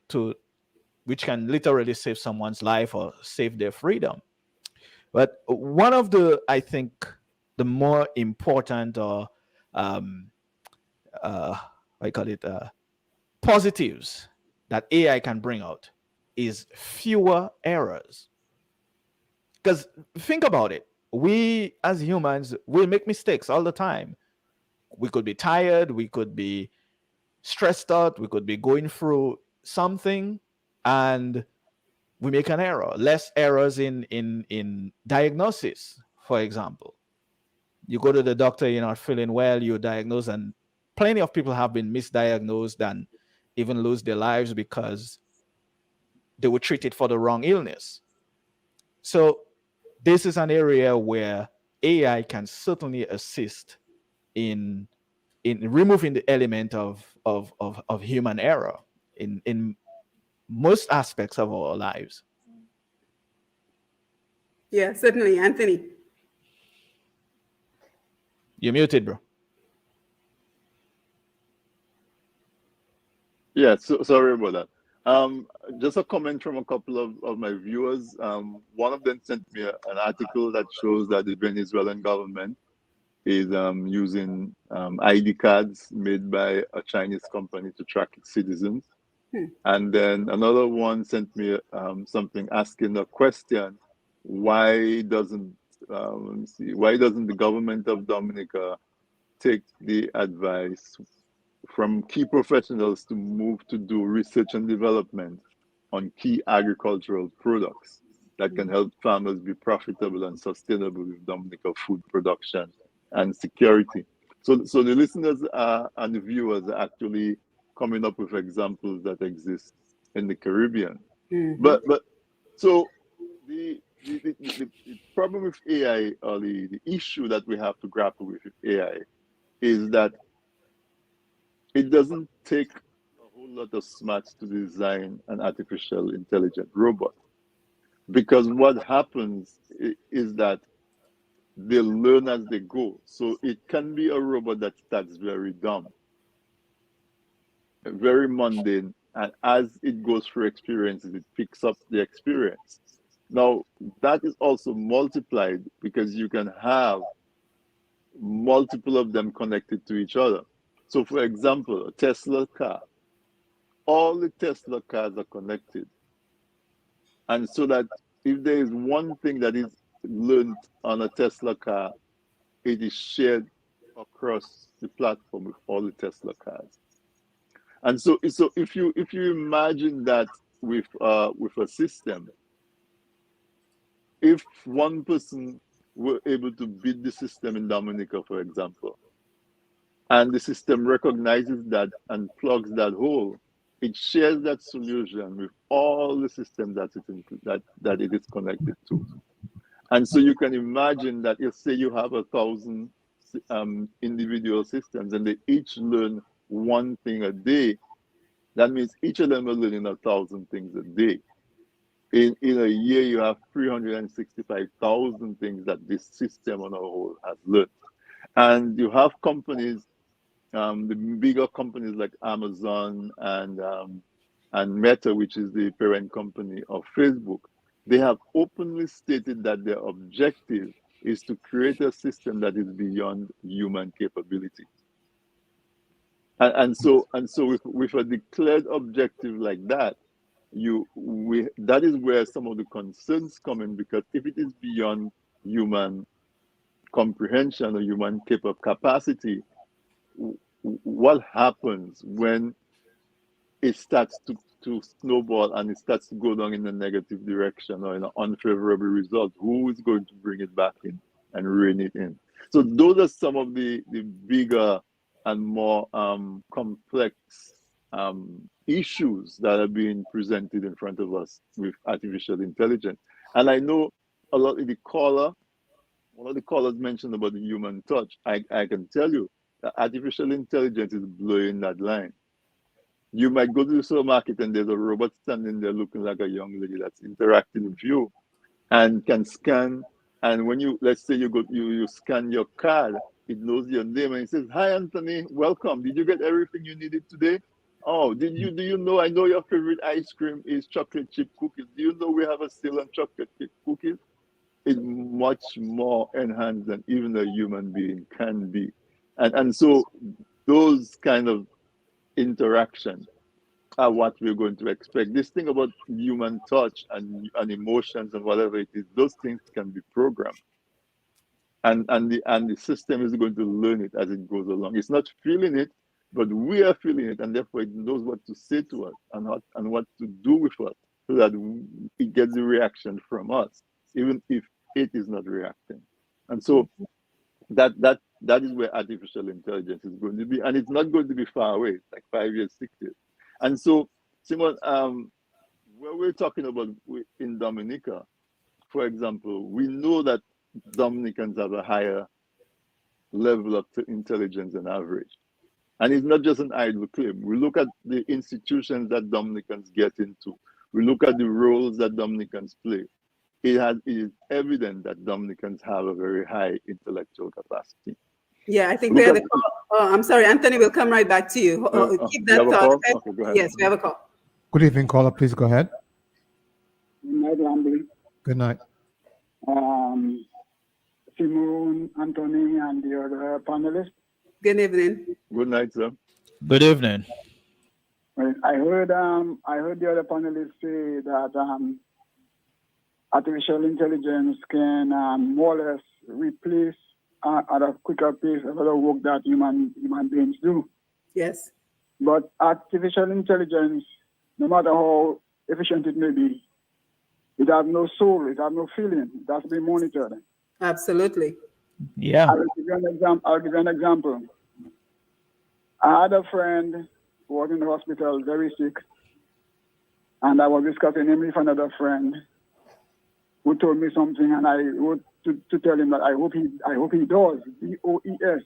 which can literally save someone's life or save their freedom. But one of the, I think, the more important or I call it positives that AI can bring out is fewer errors. Because think about it, we as humans will make mistakes all the time. We could be tired, we could be stressed out, we could be going through something, and we make an error. Less errors in diagnosis, for example. You go to the doctor, you're not feeling well, you diagnose, and plenty of people have been misdiagnosed and even lose their lives because they were treated for the wrong illness. So this is an area where AI can certainly assist in removing the element of human error in most aspects of our lives.
Yeah, certainly. Anthony.
You're muted, bro.
Yeah, so sorry about that. Just a comment from a couple of my viewers. One of them sent me an article that shows that the Venezuelan government is using ID cards made by a Chinese company to track its citizens. And then another one sent me something asking a question: why doesn't why doesn't the government of Dominica take the advice from key professionals to move to do research and development on key agricultural products that can help farmers be profitable and sustainable with Dominica food production and security? So the listeners and the viewers are actually coming up with examples that exist in the Caribbean. But so the problem with AI, or the issue that we have to grapple with AI, is that it doesn't take a whole lot of smarts to design an artificial intelligent robot, because what happens is that they learn as they go. So it can be a robot that starts very dumb, very mundane, and as it goes through experiences, it picks up the experience. Now, that is also multiplied because you can have multiple of them connected to each other. So, for example, a Tesla car, all the Tesla cars are connected. And so that if there is one thing that is learned on a Tesla car, it is shared across the platform with all the Tesla cars. And so if you imagine that with a system, if one person were able to beat the system in Dominica, for example, and the system recognizes that and plugs that hole, it shares that solution with all the systems that it is connected to. And so you can imagine that if, say, you have 1,000 individual systems and they each learn one thing a day, that means each of them are learning 1,000 things a day. in a year, you have 365,000 things that this system on a whole has learned. And you have companies, the bigger companies like Amazon and Meta, which is the parent company of Facebook. They have openly stated that their objective is to create a system that is beyond human capability. And so with a declared objective like that, that is where some of the concerns come in, because if it is beyond human comprehension or human capacity, what happens when it starts to snowball and it starts to go down in a negative direction or in an unfavorable result? Who is going to bring it back in and rein it in? So those are some of the bigger and more complex issues that are being presented in front of us with artificial intelligence. And I know a lot of one of the callers mentioned about the human touch. I can tell you that artificial intelligence is blowing that line. You might go to the supermarket and there's a robot standing there looking like a young lady that's interacting with you and can scan. And when let's say you scan your card, it knows your name and it says, "Hi, Anthony, welcome. Did you get everything you needed today? Oh, do you know, I know your favorite ice cream is chocolate chip cookies. Do you know we have a sale on chocolate chip cookies?" It's much more enhanced than even a human being can be. And so those kind of interactions are what we're going to expect. This thing about human touch and emotions and whatever it is, those things can be programmed. And the system is going to learn it as it goes along. It's not feeling it, but we are feeling it, and therefore it knows what to say to us and what to do with us, so that it gets the reaction from us, even if it is not reacting. And so that is where artificial intelligence is going to be, and it's not going to be far away. It's like 5 years, 6 years. And so, Simone, where we're talking about in Dominica, for example, we know that Dominicans have a higher level of intelligence than average. And it's not just an idle claim. We look at the institutions that Dominicans get into. We look at the roles that Dominicans play. It is evident that Dominicans have a very high intellectual capacity.
Yeah, I think we have a call. Oh, I'm sorry, Anthony, we'll come right back to you. Keep that thought.
Okay, go ahead.
Yes, we have a call.
Good evening, caller. Please go ahead.
Good night, Lambi.
Good night.
Simone, Anthony, and the other panelists.
Good evening.
Good night, sir.
Good evening.
Well, I heard the other panelists say that artificial intelligence can more or less replace at a quicker pace a lot of work that human beings do.
Yes.
But artificial intelligence, no matter how efficient it may be, it has no soul, it has no feeling, it has to be monitored.
Absolutely.
Yeah.
I'll give you an example. I had a friend who was in the hospital very sick, and I was discussing him with another friend who told me something, and I wrote to tell him that I hope he does. DOES.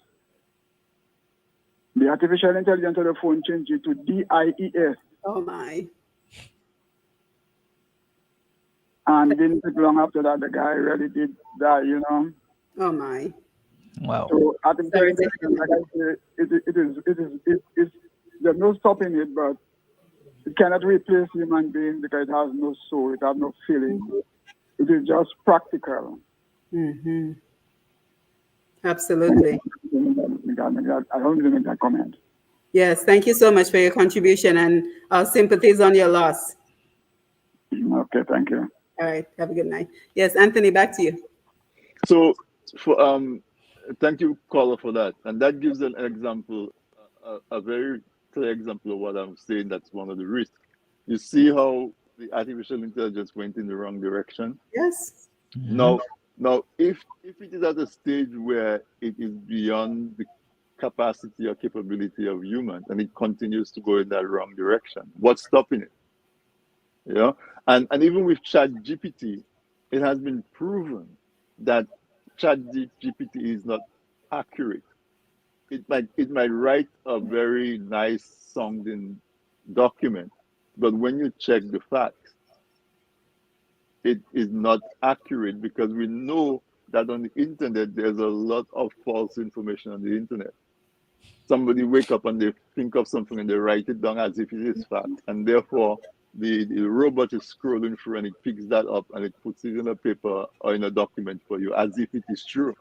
The artificial intelligence of the phone changed it to DIES.
Oh my.
And didn't take long after that, the guy really did die, you know.
Oh my.
Wow.
So artificial intelligence, like I say, there's no stopping it, but it cannot replace human beings because it has no soul, it has no feeling. It is just practical.
Mm-hmm. Absolutely.
I don't even make that comment.
Yes, thank you so much for your contribution, and our sympathies on your loss.
Okay, thank you.
All right, have a good night. Yes, Anthony, back to you.
So, thank you, caller, for that. And that gives an example, a very clear example of what I'm saying. That's one of the risks. You see how the artificial intelligence went in the wrong direction?
Yes.
Mm-hmm. Now, if it is at a stage where it is beyond the capacity or capability of humans and it continues to go in that wrong direction, what's stopping it? You know? And even with ChatGPT, it has been proven that ChatGPT is not accurate. It might write a very nice sounding document, but when you check the facts, it is not accurate, because we know that on the internet there's a lot of false information on the internet. Somebody wake up and they think of something and they write it down as if it is fact, and therefore the robot is scrolling through and it picks that up and it puts it in a paper or in a document for you as if it is true.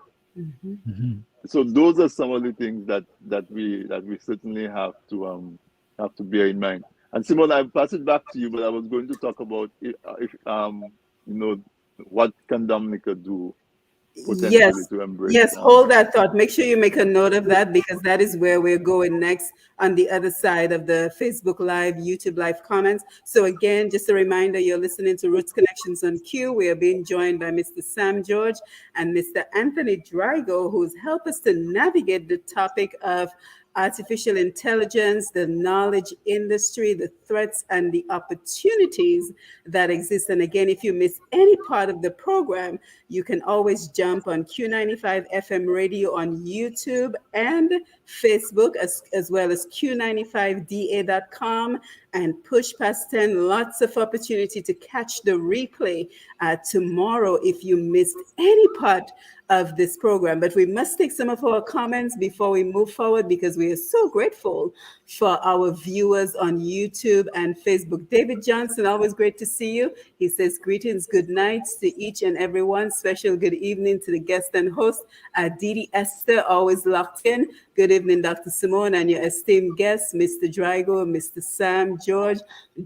So those are some of the things that we certainly have to bear in mind. And Simone, I'll pass it back to you, but I was going to talk about if what can Dominica do
Yes,
potentially to embrace.
yes, hold that thought. Make sure you make a note of that, because that is where we're going next on the other side of the Facebook Live, YouTube Live comments. So again, just a reminder, you're listening to Roots Connections on Q. We are being joined by Mr. Sam George and Mr. Anthony Drigo, who's helped us to navigate the topic of artificial intelligence, the knowledge industry, the threats and the opportunities that exist. And again, if you miss any part of the program, you can always jump on Q95 FM radio on YouTube and Facebook, as well as Q95DA.com, and push past 10. Lots of opportunity to catch the replay tomorrow if you missed any part of this program. But we must take some of our comments before we move forward, because we are so grateful for our viewers on YouTube and Facebook. David Johnson, always great to see you. He says, greetings, good nights to each and everyone. Special good evening to the guest and host, Didi Esther, always locked in. Good evening, Dr. Simone, and your esteemed guests, Mr. Drigo, Mr. Sam, George,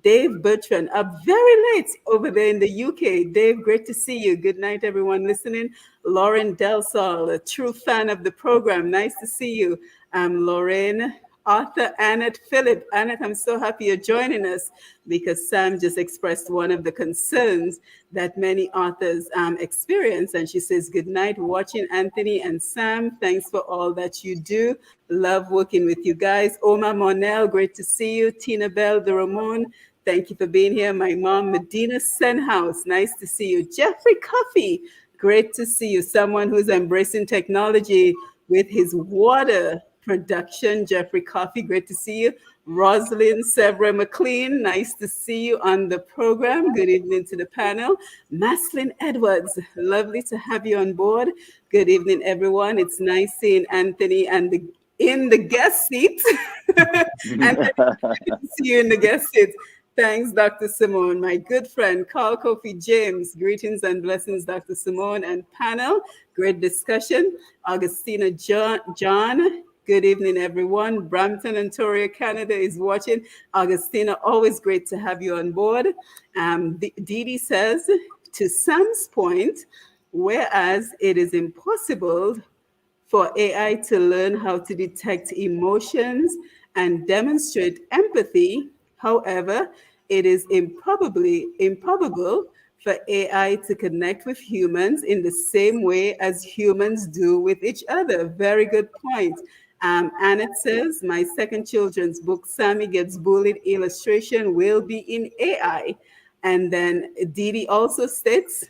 Dave Bertrand, up very late over there in the UK. Dave, great to see you. Good night, everyone listening. Lauren Delsol, a true fan of the program. Nice to see you. Lorraine, Arthur, Annette, Philip. Annette, I'm so happy you're joining us, because Sam just expressed one of the concerns that many authors experience. And she says, good night, watching Anthony and Sam. Thanks for all that you do. Love working with you guys. Omar Monel, great to see you. Tina Bell de Ramon, thank you for being here. My mom, Medina Senhouse, nice to see you. Jeffrey Coffey, great to see you. Someone who's embracing technology with his water production. Jeffrey Coffey, great to see you. Rosalind Severa McLean, nice to see you on the program. Good evening to the panel. Maslin Edwards, lovely to have you on board. Good evening, everyone. It's nice seeing Anthony and in the guest seat. Anthony, good to see you in the guest seat. Thanks, Dr. Simone. My good friend, Carl Kofi James. Greetings and blessings, Dr. Simone and panel. Great discussion. Augustina John. Good evening, everyone. Brampton, Ontario, Canada is watching. Augustina, always great to have you on board. Didi says, to Sam's point, whereas it is impossible for AI to learn how to detect emotions and demonstrate empathy, however, it is improbable for AI to connect with humans in the same way as humans do with each other. Very good point. Annette says, my second children's book, Sammy Gets Bullied illustration, will be in AI. And then Didi also states,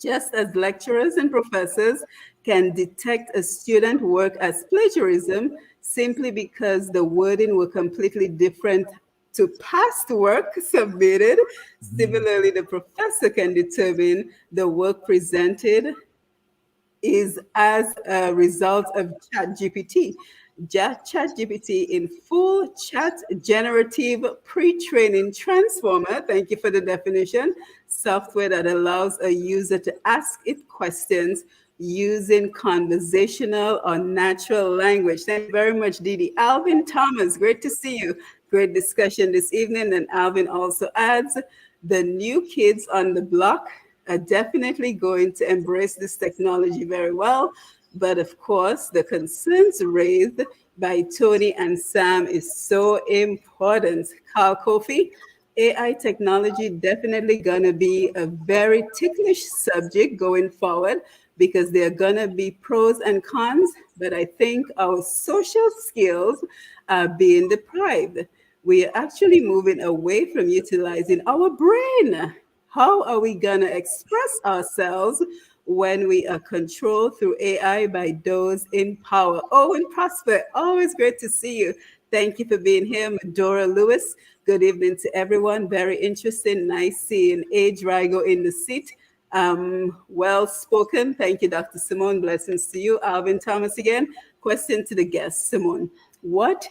just as lecturers and professors can detect a student work as plagiarism simply because the wording were completely different to past work submitted, similarly, the professor can determine the work presented is as a result of ChatGPT. ChatGPT in full chat generative pre-training transformer, thank you for the definition, software that allows a user to ask it questions using conversational or natural language. Thank you very much, Didi. Alvin Thomas, great to see you. Great discussion this evening. And Alvin also adds, the new kids on the block are definitely going to embrace this technology very well. But of course, the concerns raised by Tony and Sam is so important. Carl Kofi, AI technology definitely gonna be a very ticklish subject going forward, because there are gonna be pros and cons, but I think our social skills are being deprived. We are actually moving away from utilizing our brain. How are we gonna express ourselves when we are controlled through AI by those in power. Owen Prosper, always great to see you. Thank you for being here. Medora Lewis, good evening to everyone. Very interesting. Nice seeing Drigo in the seat. Well spoken. Thank you, Dr. Simone. Blessings to you. Alvin Thomas again. Question to the guest, Simone. What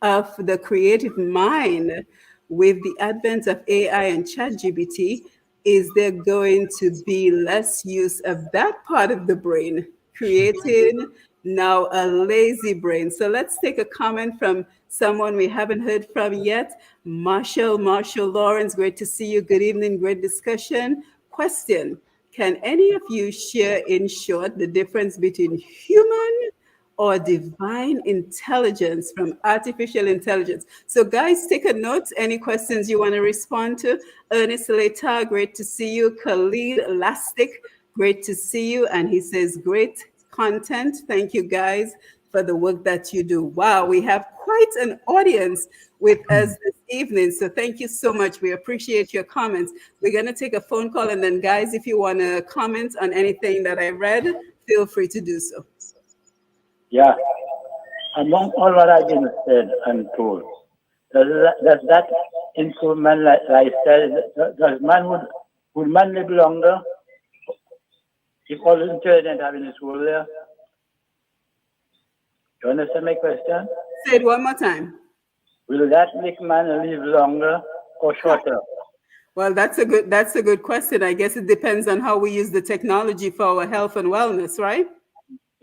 of the creative mind with the advent of AI and ChatGPT, is there going to be less use of that part of the brain, creating now a lazy brain? So let's take a comment from someone we haven't heard from yet. Marshall Lawrence, great to see you. Good evening, great discussion. Question: can any of you share in short the difference between human or divine intelligence from artificial intelligence? So guys, take a note. Any questions you want to respond to? Ernest Leta, great to see you. Khalid Elastic, great to see you. And he says, great content. Thank you guys for the work that you do. Wow, we have quite an audience with us this evening. So thank you so much. We appreciate your comments. We're going to take a phone call. And then guys, if you want to comment on anything that I read, feel free to do so.
Yeah, among all what I've been said and told, does that include man lifestyle? Does would man live longer if all the intelligent have in this world there? You understand my question?
Say it one more time.
Will that make man live longer or shorter?
Well, that's a good question. I guess it depends on how we use the technology for our health and wellness, right?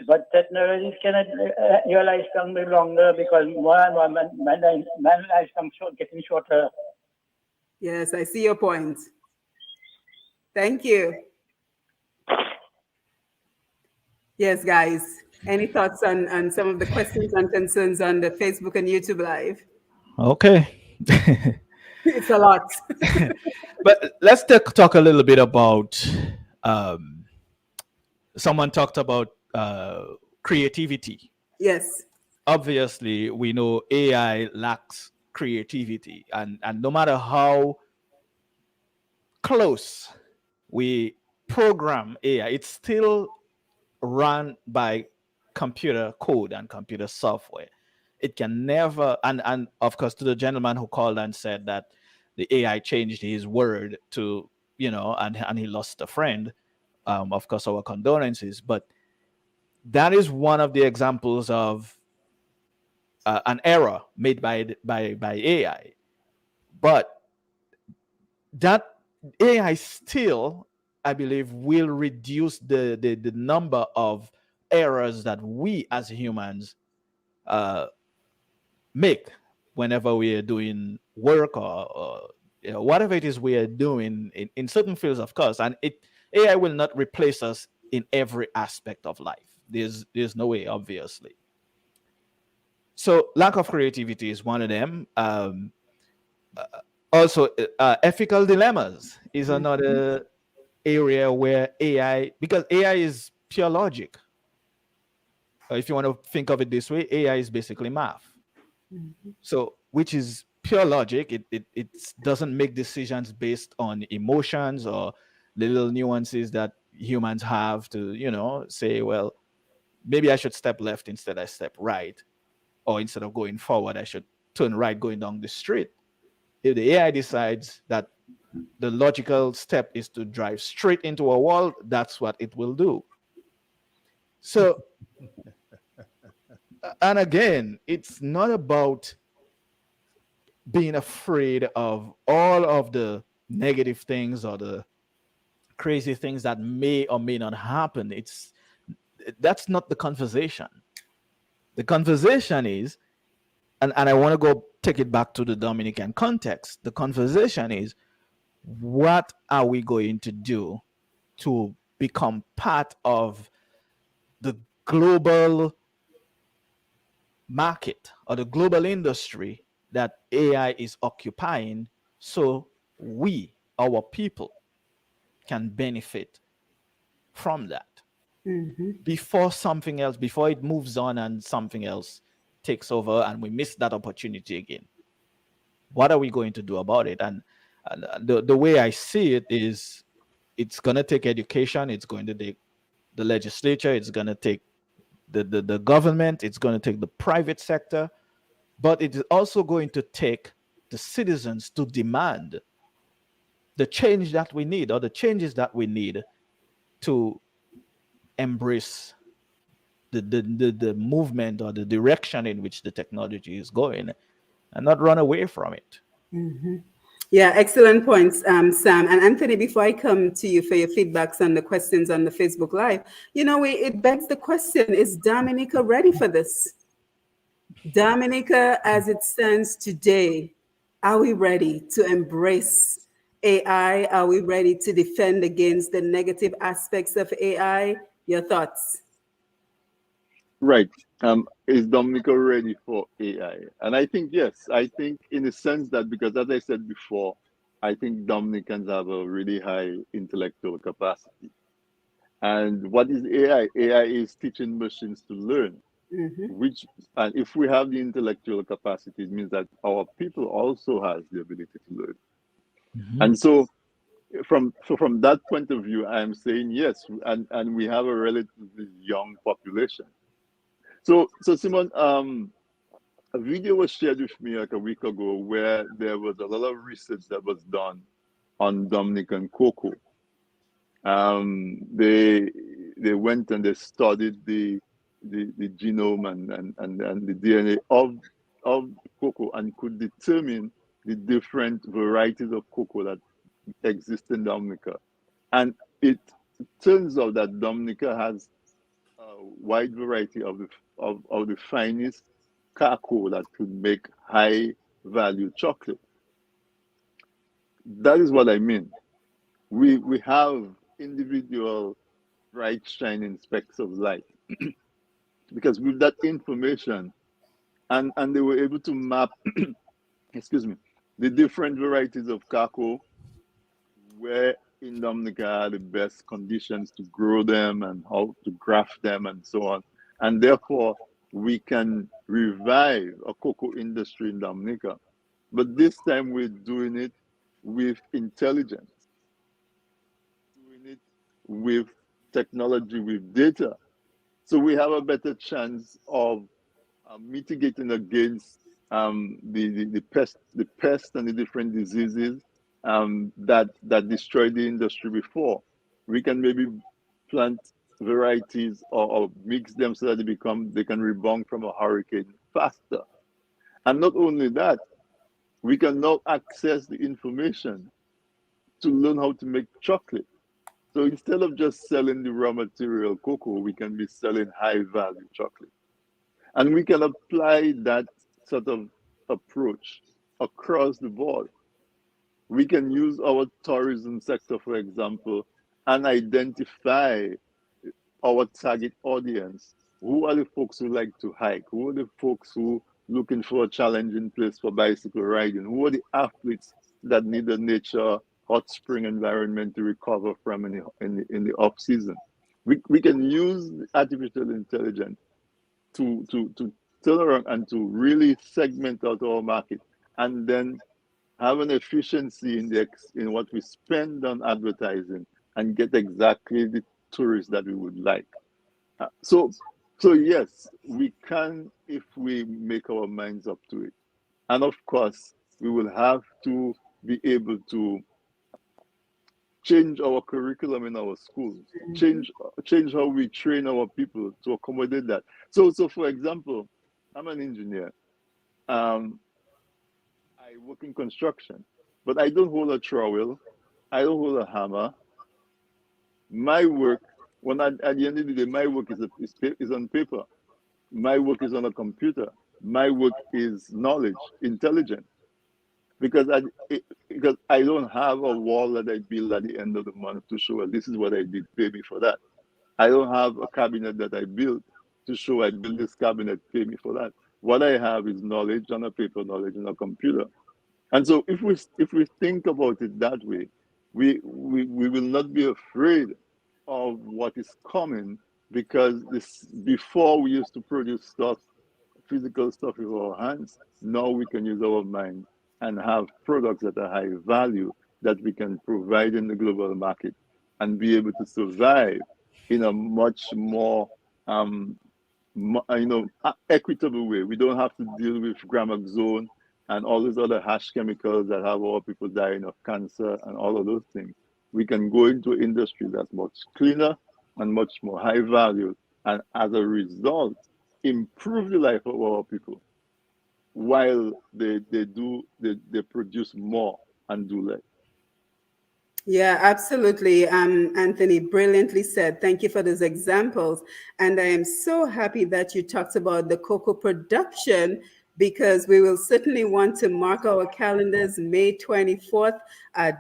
But technology cannot your lifespan be longer because more and more man lifespan getting shorter.
Yes, I see your point. Thank you. Yes, guys. Any thoughts on some of the questions and concerns on the Facebook and YouTube Live?
Okay.
It's a lot.
But let's talk a little bit about someone talked about creativity.
Yes.
Obviously, we know AI lacks creativity, and no matter how close we program AI, it's still run by computer code and computer software. It can never, and of course, to the gentleman who called and said that the AI changed his word to, and he lost a friend. Of course, our condolences, but that is one of the examples of an error made by AI. But that AI still, I believe, will reduce the number of errors that we as humans make whenever we are doing work or whatever it is we are doing in certain fields, of course. And AI will not replace us in every aspect of life. There's no way, obviously. So lack of creativity is one of them. Also, ethical dilemmas is another area where AI, because AI is pure logic. If you want to think of it this way, AI is basically math. So, which is pure logic. It doesn't make decisions based on emotions or little nuances that humans have to, say, well, maybe I should step left instead I step right, or instead of going forward, I should turn right going down the street. If the AI decides that the logical step is to drive straight into a wall, that's what it will do. So, and again, it's not about being afraid of all of the negative things or the crazy things that may or may not happen. That's not the conversation. The conversation is, and I want to go take it back to the Dominican context. The conversation is, what are we going to do to become part of the global market or the global industry that AI is occupying, so we, our people, can benefit from that before it moves on and something else takes over and we miss that opportunity again. What are we going to do about it? And the way I see it is, it's going to take education, it's going to take the legislature, it's going to take the government, it's going to take the private sector, but it is also going to take the citizens to demand the change that we need, or the changes that we need to embrace the movement or the direction in which the technology is going, and not run away from it.
Yeah, excellent points, Sam. And Anthony, before I come to you for your feedbacks on the questions on the Facebook Live, it begs the question, is Dominica ready for this? Dominica, as it stands today, are we ready to embrace AI? Are we ready to defend against the negative aspects of AI? Your thoughts?
Right. Is Dominica ready for AI? And I think yes. I think in the sense that, because as I said before, I think Dominicans have a really high intellectual capacity. And what is AI? AI is teaching machines to learn. Which, and if we have the intellectual capacity, it means that our people also has the ability to learn. And so from that point of view, I am saying yes, and we have a relatively young population. So Simon, a video was shared with me like a week ago where there was a lot of research that was done on Dominican cocoa. They went and they studied the genome and the DNA of cocoa, and could determine the different varieties of cocoa that exist in Dominica. And it turns out that Dominica has a wide variety of the finest cacao that could make high value chocolate. That is what I mean. We have individual bright shining specks of light because with that information, and they were able to map excuse me, the different varieties of cacao, where in Dominica are the best conditions to grow them and how to graft them and so on. And therefore, we can revive a cocoa industry in Dominica. But this time we're doing it with intelligence, doing it with technology, with data. So we have a better chance of mitigating against the pest and the different diseases that destroyed the industry before. We can maybe plant varieties, or mix them so that they can rebound from a hurricane faster. And not only that, we can now access the information to learn how to make chocolate. So instead of just selling the raw material cocoa, we can be selling high value chocolate. And we can apply that sort of approach across the board. We can use our tourism sector, for example, and identify our target audience. Who are the folks who like to hike? Who are the folks who looking for a challenging place for bicycle riding? Who are the athletes that need a nature hot spring environment to recover from in the off season? We can use artificial intelligence to turn around and to really segment out our market, and then have an efficiency index in what we spend on advertising, and get exactly the tourists that we would like. So yes, we can, if we make our minds up to it. And of course, we will have to be able to change our curriculum in our schools, change how we train our people to accommodate that. So for example, I'm an engineer. I work in construction, but I don't hold a trowel. I don't hold a hammer. My work, at the end of the day, my work is on paper. My work is on a computer. My work is knowledge, intelligence. Because I don't have a wall that I build at the end of the month to show, well, this is what I did, pay me for that. I don't have a cabinet that I built to show I built this cabinet, pay me for that. What I have is knowledge on a paper, knowledge on a computer. And so if we think about it that way, we will not be afraid of what is coming, because before we used to produce stuff, physical stuff with our hands. Now we can use our mind and have products that are high value that we can provide in the global market. and be able to survive in a much more equitable way. We don't have to deal with gramoxone and all these other harsh chemicals that have all people dying of cancer and all of those things. We can go into an industry that's much cleaner and much more high value, and as a result, improve the life of our people while they produce more and do less.
Yeah, absolutely. Anthony, brilliantly said. Thank you for those examples. And I am so happy that you talked about the cocoa production, because we will certainly want to mark our calendars. May 24th,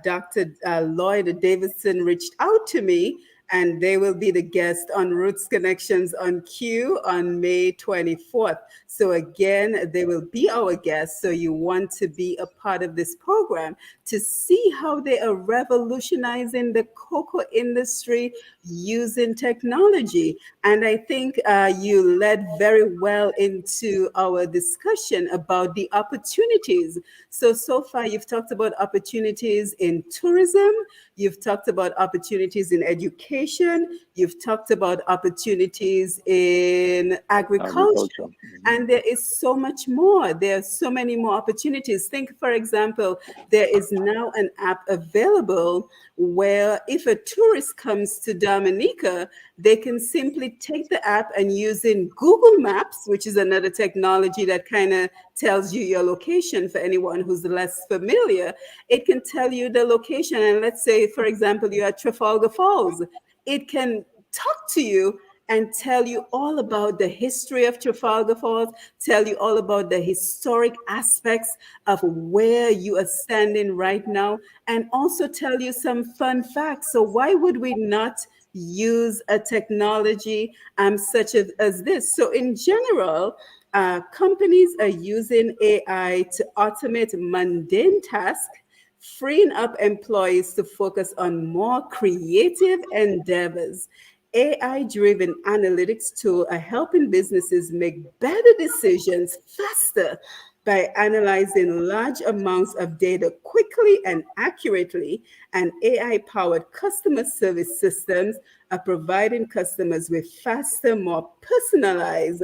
Dr. Lloyd Davidson reached out to me, and they will be the guest on Roots Connections on Q on May 24th. So again, they will be our guests. So you want to be a part of this program to see how they are revolutionizing the cocoa industry using technology. And I think you led very well into our discussion about the opportunities. So far, you've talked about opportunities in tourism, you've talked about opportunities in education, you've talked about opportunities in agriculture. And there is so much more. There are so many more opportunities. Think, for example, there is now an app available where if a tourist comes to Dominica, they can simply take the app and using Google Maps, which is another technology that kind of tells you your location for anyone who's less familiar, it can tell you the location. And let's say, for example, you're at Trafalgar Falls. It can talk to you and tell you all about the history of Trafalgar Falls, tell you all about the historic aspects of where you are standing right now, and also tell you some fun facts. So why would we not use a technology such as this? So in general, companies are using AI to automate mundane tasks, freeing up employees to focus on more creative endeavors. AI-driven analytics tools are helping businesses make better decisions faster by analyzing large amounts of data quickly and accurately, and AI-powered customer service systems are providing customers with faster, more personalized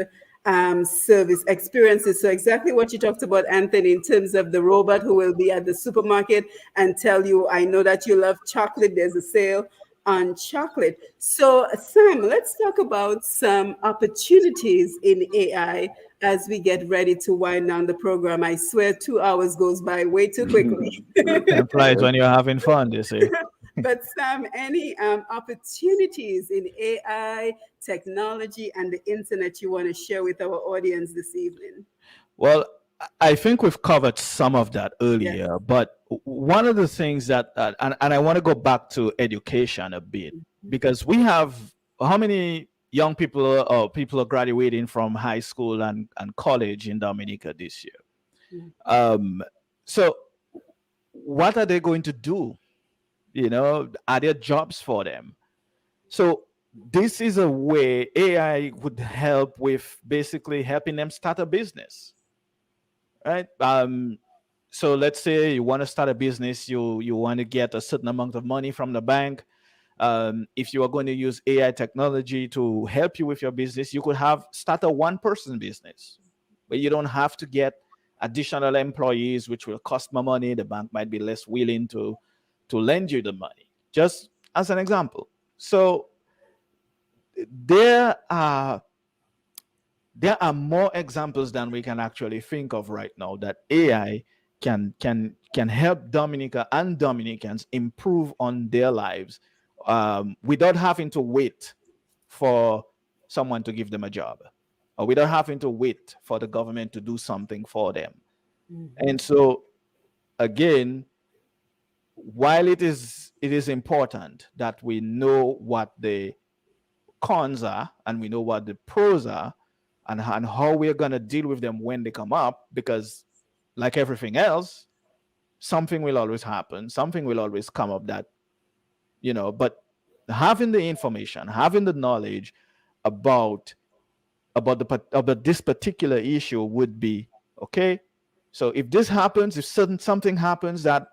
service experiences. So exactly what you talked about, Anthony, in terms of the robot who will be at the supermarket and tell you, I know that you love chocolate, there's a sale on chocolate. So Sam, let's talk about some opportunities in AI as we get ready to wind down the program. I swear 2 hours goes by way too quickly.
Time flies when you're having fun, they say.
But Sam, any opportunities in AI, technology, and the internet you want to share with our audience this evening?
Well, I think we've covered some of that earlier,
Yes.
but one of the things that, and I want to go back to education a bit, because we have how many young people or people are graduating from high school and college in Dominica this year. So what are they going to do? Are there jobs for them? So this is a way AI would help with basically helping them start a business, right? So let's say you want to start a business, you want to get a certain amount of money from the bank. If you are going to use AI technology to help you with your business, you could start a one-person business where you don't have to get additional employees, which will cost more money. The bank might be less willing to lend you the money, just as an example. So there are more examples than we can actually think of right now that AI can help Dominica and Dominicans improve on their lives without having to wait for someone to give them a job, or without having to wait for the government to do something for them. And so again, while it is important that we know what the cons are and we know what the pros are, and how we're going to deal with them when they come up, because like everything else, something will always happen, something will always come up that, but having the information, having the knowledge about this particular issue would be okay. So if this happens, if something happens that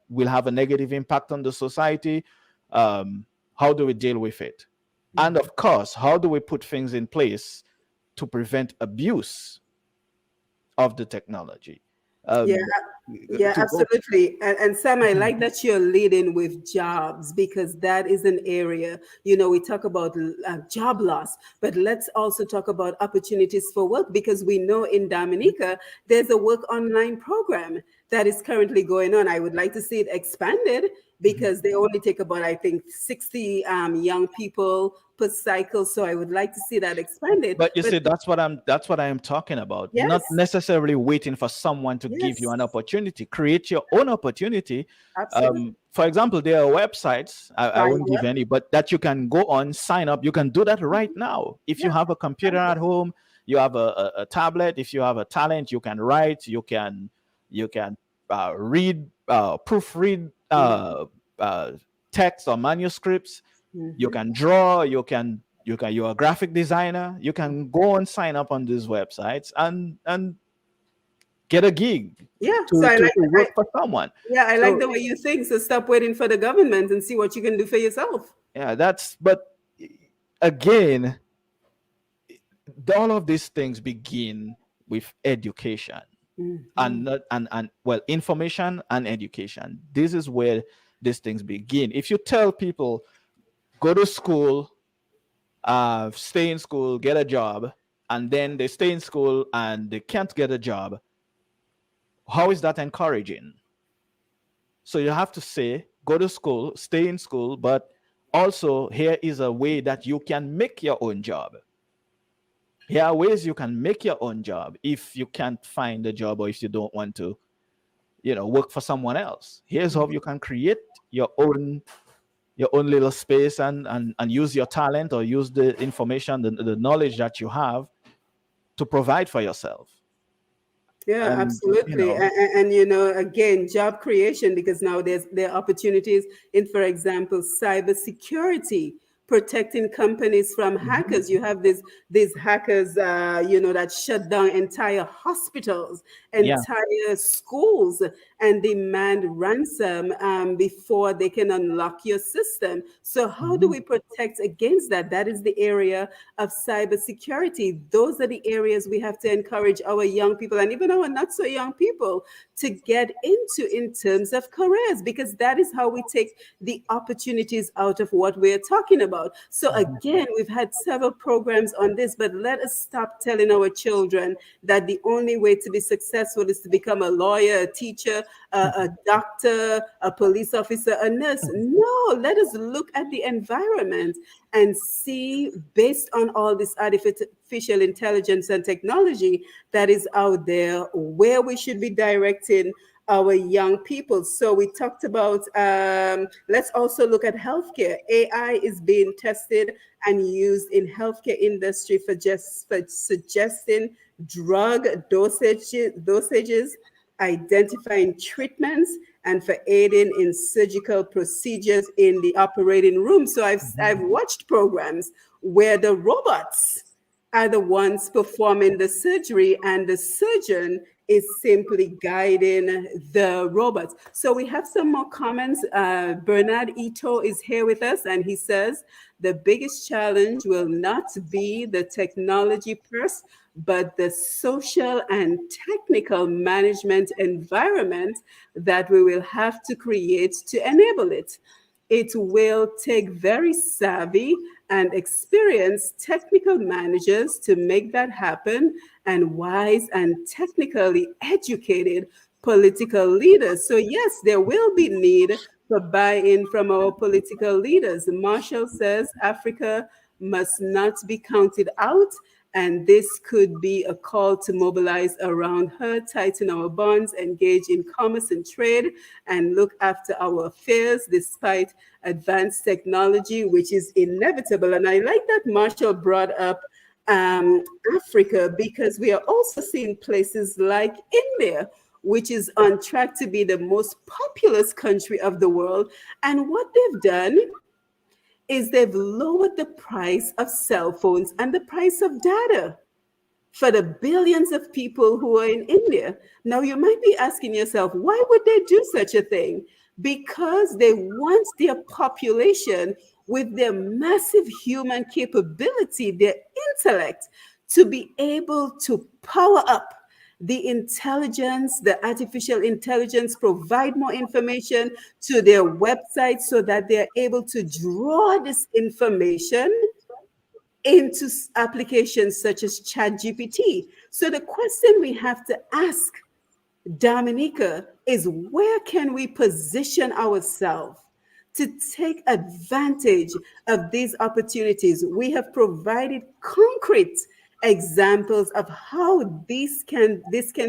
will have a negative impact on the society, how do we deal with it? And of course, how do we put things in place to prevent abuse of the technology?
Yeah, yeah,
To go,
absolutely. And Sam, I like that you're leading with jobs because that is an area, we talk about job loss, but let's also talk about opportunities for work because we know in Dominica, there's a work online program that is currently going on. I would like to see it expanded because they only take about, I think, 60 young people per cycle. So I would like to see that expanded.
but you
But
see, that's what I am talking about. Not
yes,
necessarily waiting for someone to give you
yes,
an opportunity. Create your own opportunity.
absolutely.
For example, there are websites, I
Right,
won't give
yep,
any, but that you can go on, sign up. You can do that right now. If you
yeah,
have a computer at home, you have a tablet. If you have a talent, you can write. You can read, proofread uh, text or manuscripts. You
mhm.
can draw. You're a graphic designer. You can go and sign up on these websites and get a gig
Yeah, so
to work for someone.
yeah, I like
So
the way you think. So stop waiting for the government and see what you can do for yourself.
yeah, but again, all of these things begin with education
Mhm.
and not and well, information and education. This is where these things begin. If you tell people go to school, stay in school, get a job, and then they stay in school and they can't get a job, how is that encouraging? So you have to say, go to school, stay in school, but also here is a way that you can make your own job. Here are ways you can make your own job if you can't find a job or if you don't want to, work for someone else. Here's how you can create your own little space and use your talent or use the information, the knowledge that you have to provide for yourself.
Yeah,
And
absolutely. And again, job creation, because now there are opportunities in, for example, cybersecurity, protecting companies from
Mhm.
hackers. You have these hackers, that shut down entire hospitals,
Yeah.
entire schools, and demand ransom before they can unlock your system. So how do
Mhm.
we protect against that? That is the area of cybersecurity. Those are the areas we have to encourage our young people and even our not so young people to get into in terms of careers, because that is how we take the opportunities out of what we're talking about. So again, we've had several programs on this, but let us stop telling our children that the only way to be successful is to become a lawyer, a teacher, a doctor, a police officer, a nurse. No, let us look at the environment and see, based on all this artificial intelligence and technology that is out there, where we should be directing our young people. So we talked about, let's also look at healthcare. AI is being tested and used in healthcare industry for suggesting drug dosages, identifying treatments, and for aiding in surgical procedures in the operating room. So I've watched programs where the robots are the ones performing the surgery and the surgeon is simply guiding the robots. So we have some more comments. Bernard Ito is here with us, and he says the biggest challenge will not be the technology first, but the social and technical management environment that we will have to create to enable it. It will take very savvy and experienced technical managers to make that happen, and wise and technically educated political leaders. So, yes, there will be need for buy-in from our political leaders. Marshall says Africa must not be counted out, and this could be a call to mobilize around her, tighten our bonds, engage in commerce and trade, and look after our affairs despite advanced technology, which is inevitable. And I like that Marshall brought up Africa, because we are also seeing places like India, which is on track to be the most populous country of the world. And what they've done is they've lowered the price of cell phones and the price of data for the billions of people who are in India. Now, you might be asking yourself, why would they do such a thing? because they want their population with their massive human capability, their intellect, to be able to power up the intelligence, the artificial intelligence, provide more information to their website so that they're able to draw this information into applications such as ChatGPT. So the question we have to ask, Dominica, is where can we position ourselves to take advantage of these opportunities? We have provided concrete examples of how this can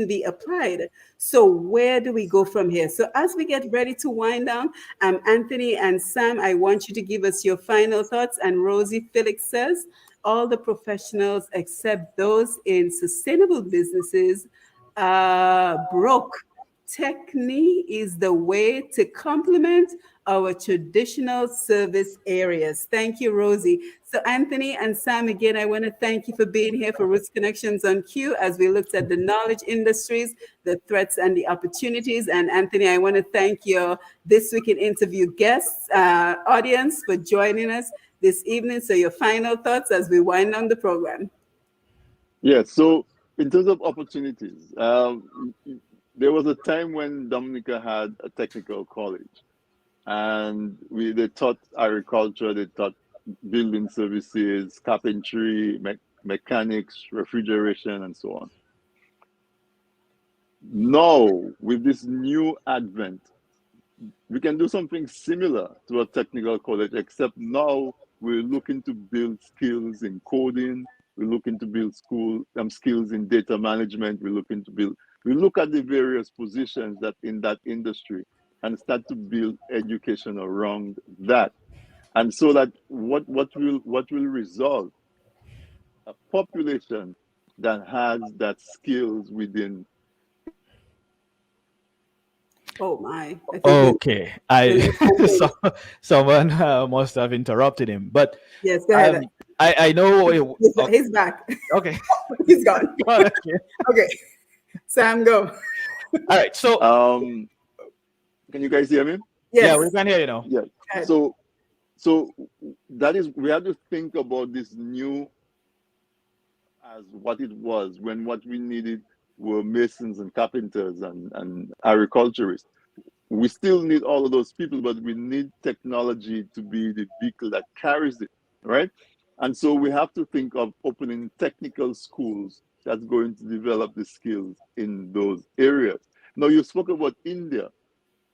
be applied. So where do we go from here? So as we get ready to wind down, Anthony and Sam, I want you to give us your final thoughts. And Rosie Felix says, all the professionals except those in sustainable businesses broke. Techne is the way to complement our traditional service areas. Thank you, Rosie. So Anthony and Sam, again, I want to thank you for being here for Roots Connections on Q as we looked at the knowledge industries, the threats and the opportunities. And Anthony, I want to thank your This Week in Interview guests, audience, for joining us this evening. So your final thoughts as we wind down the program.
Yeah, so in terms of opportunities, there was a time when Dominica had a technical college, and they taught agriculture, they taught building services, carpentry, mechanics, refrigeration, and so on. Now, with this new advent, we can do something similar to a technical college, except now we're looking to build skills in coding, we're looking to build skills in data management, we look at the various positions that in that industry and start to build education around that. And so that what will result a population that has that skills within.
Oh my.
Okay, someone must have interrupted him, but
yes, go ahead.
I know
he's back.
Okay,
he's gone. Okay, Sam, go.
All right, so
can you guys hear me?
Yes.
Yeah, we can hear you now.
Yeah. So that is, we have to think about this new as what it was when what we needed were masons and carpenters and agriculturists. We still need all of those people, but we need technology to be the vehicle that carries it, right? And so we have to think of opening technical schools that's going to develop the skills in those areas. Now, you spoke about India.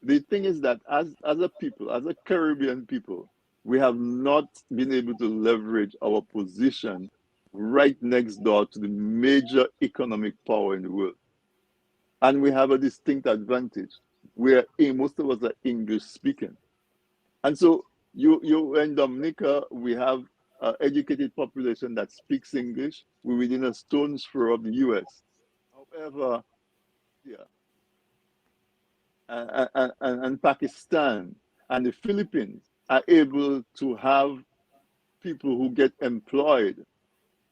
The thing is that as a people, as a Caribbean people, we have not been able to leverage our position right next door to the major economic power in the world. And we have a distinct advantage where most of us are English speaking. And so you and Dominica, we have an educated population that speaks English. We're within a stone's throw of the US. However, yeah, and Pakistan and the Philippines are able to have people who get employed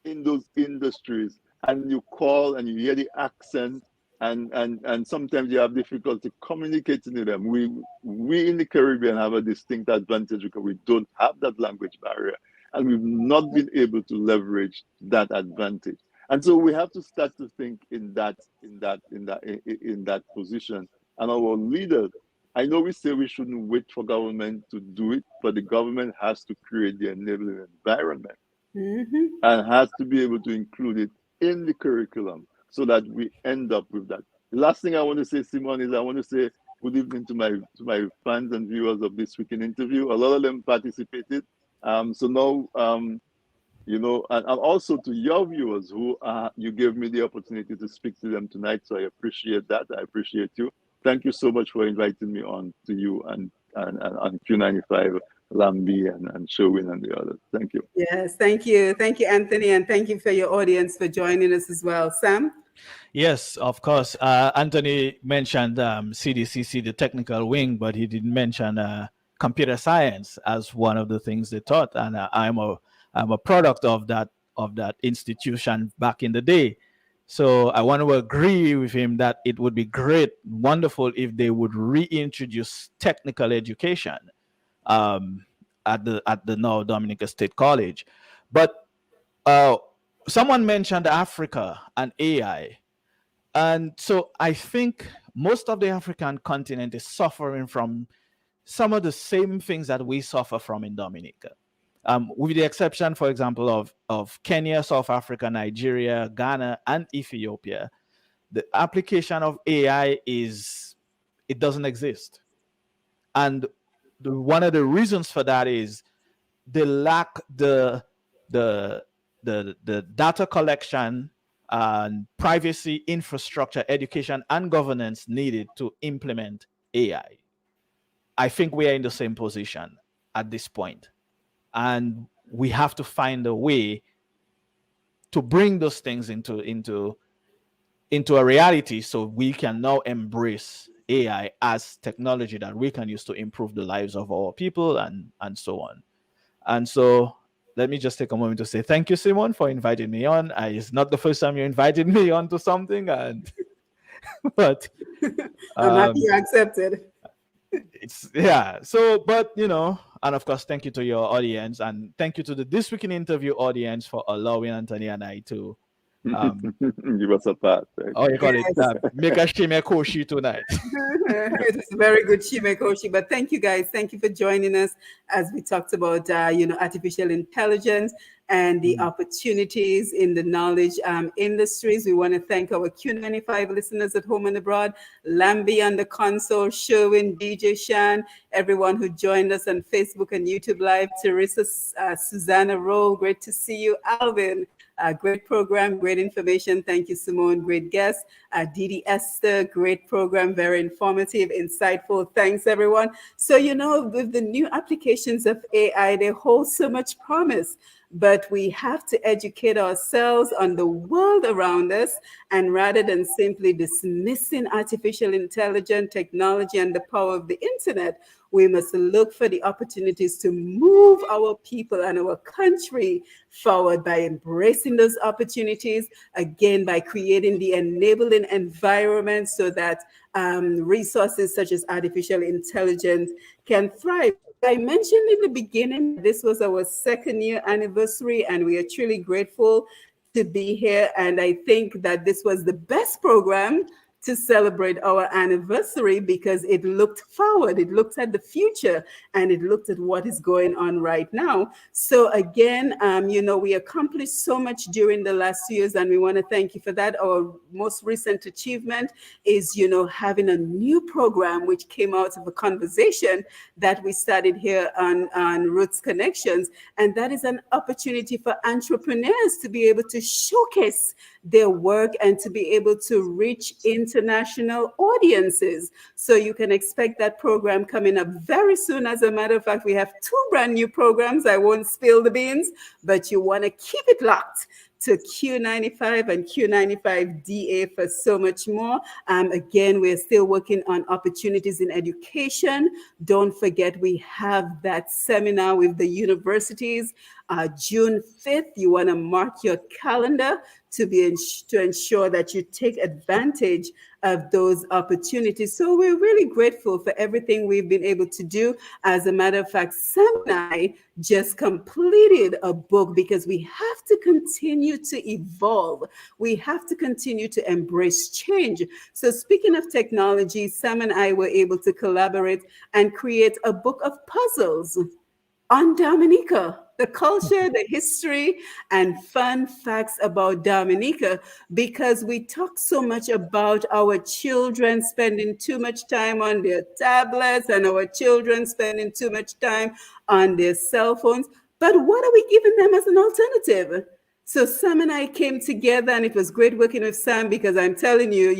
in those industries, and you call and you hear the accent, and sometimes you have difficulty communicating with them. We in the Caribbean have a distinct advantage because we don't have that language barrier, and we've not been able to leverage that advantage. And so we have to start to think in that position. And our leaders, I know we say we shouldn't wait for government to do it, but the government has to create the enabling environment and has to be able to include it in the curriculum so that we end up with that. The last thing I want to say, Simone, is I want to say good evening to my fans and viewers of This Week in Interview. A lot of them participated. So now, you know, and also to your viewers who you gave me the opportunity to speak to them tonight. So I appreciate that. I appreciate you. Thank you so much for inviting me on to you and Q95, Lambi and Sherwin and the others. Thank you.
Yes, thank you. Thank you, Anthony, and thank you for your audience for joining us as well. Sam?
Yes, of course. Anthony mentioned CDCC, the technical wing, but he didn't mention computer science as one of the things they taught. And I'm a product of that institution back in the day. So I want to agree with him that it would be great, wonderful if they would reintroduce technical education um, at the now Dominica State College. But uh, someone mentioned Africa and AI, and so I think most of the African continent is suffering from some of the same things that we suffer from in Dominica. With the exception, for example, of Kenya, South Africa, Nigeria, Ghana, and Ethiopia, the application of AI it doesn't exist. And one of the reasons for that is they lack the data collection and privacy infrastructure, education, and governance needed to implement AI. I think we are in the same position at this point, and we have to find a way to bring those things into a reality so we can now embrace AI as technology that we can use to improve the lives of our people and so on. And so let me just take a moment to say thank you, Simone, for inviting me on. It's not the first time you invited me on to something, and but
I'm happy you accepted.
it's yeah. So, but and of course, thank you to your audience, and thank you to the This Week in Interview audience for allowing Anthony and I to
give us a pat.
oh, you call it make a shime koshi tonight.
It was a very good shimekoshi, but thank you guys. Thank you for joining us as we talked about, artificial intelligence and the opportunities in the knowledge industries. We want to thank our Q95 listeners at home and abroad, Lambi on the console, Sherwin, DJ Shan, everyone who joined us on Facebook and YouTube Live, Teresa, Susanna Roll, great to see you, Alvin. Great program, great information. Thank you, Simone. Great guest. Didi Esther, great program, very informative, insightful. Thanks, everyone. So, with the new applications of AI, they hold so much promise. But we have to educate ourselves on the world around us. And rather than simply dismissing artificial intelligence, technology, and the power of the internet, we must look for the opportunities to move our people and our country forward by embracing those opportunities, again, by creating the enabling environment so that resources such as artificial intelligence can thrive. I mentioned in the beginning, this was our 2nd-year anniversary, and we are truly grateful to be here. And I think that this was the best program to celebrate our anniversary because it looked forward, it looked at the future, and it looked at what is going on right now. So again, we accomplished so much during the last years, and we want to thank you for that. Our most recent achievement is, having a new program which came out of a conversation that we started here on Roots Connections, and that is an opportunity for entrepreneurs to be able to showcase their work and to be able to reach international audiences. So you can expect that program coming up very soon. As a matter of fact, we have 2 brand new programs. I won't spill the beans, but you want to keep it locked to Q95 and Q95DA for so much more. Again, we're still working on opportunities in education. Don't forget, we have that seminar with the universities, June 5th. You want to mark your calendar to ensure that you take advantage of those opportunities. So we're really grateful for everything we've been able to do. As a matter of fact, Sam and I just completed a book because we have to continue to evolve. We have to continue to embrace change. So speaking of technology, Sam and I were able to collaborate and create a book of puzzles on Dominica, the culture, the history, and fun facts about Dominica, because we talk so much about our children spending too much time on their tablets and our children spending too much time on their cell phones. But what are we giving them as an alternative? So Sam and I came together, and it was great working with Sam because I'm telling you,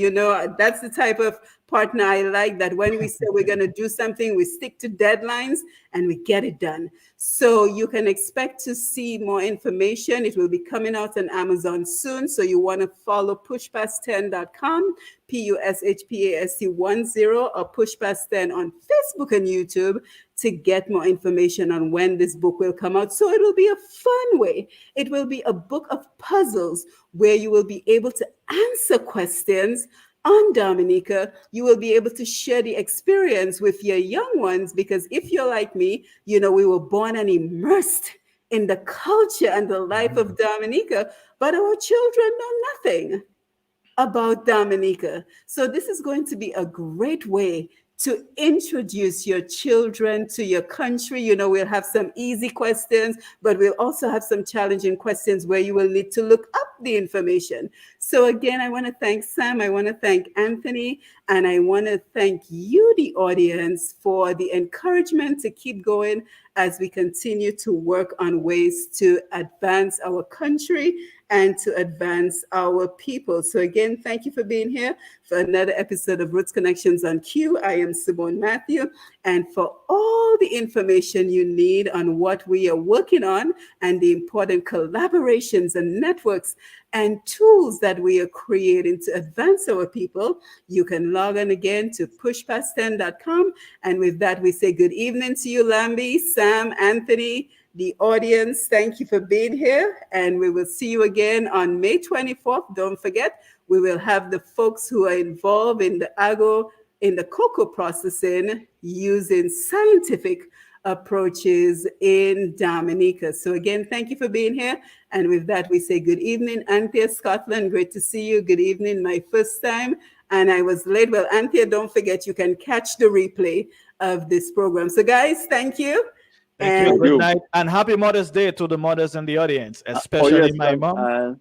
that's the type of partner I like, that when we say we're going to do something, we stick to deadlines and we get it done. So you can expect to see more information. It will be coming out on Amazon soon. So you want to follow pushpast10.com, PUSHPAST10, or pushpast10 on Facebook and YouTube to get more information on when this book will come out. So it will be a fun way. It will be a book of puzzles where you will be able to answer questions on Dominica. You will be able to share the experience with your young ones, because if you're like me, we were born and immersed in the culture and the life of Dominica, but our children know nothing about Dominica. So this is going to be a great way to introduce your children to your country. We'll have some easy questions, but we'll also have some challenging questions where you will need to look up the information. So again, I want to thank Sam, I want to thank Anthony, and I want to thank you, the audience, for the encouragement to keep going as we continue to work on ways to advance our country and to advance our people. So again, thank you for being here for another episode of Roots Connections on Q. I am Simone Mathieu, and for all the information you need on what we are working on and the important collaborations and networks and tools that we are creating to advance our people, you can log on again to pushpast10.com. And with that, we say good evening to you, Lambi, Sam, Anthony, the audience. Thank you for being here. And we will see you again on May 24th. Don't forget, we will have the folks who are involved in the cocoa processing using scientific approaches in Dominica. So again, thank you for being here. And with that, we say good evening, Anthea, Scotland. Great to see you. Good evening, my first time. And I was late. Well, Anthea, don't forget, you can catch the replay of this program. So guys, thank you.
Thank you. Good night. And happy Mother's Day to the mothers in the audience, especially my mom.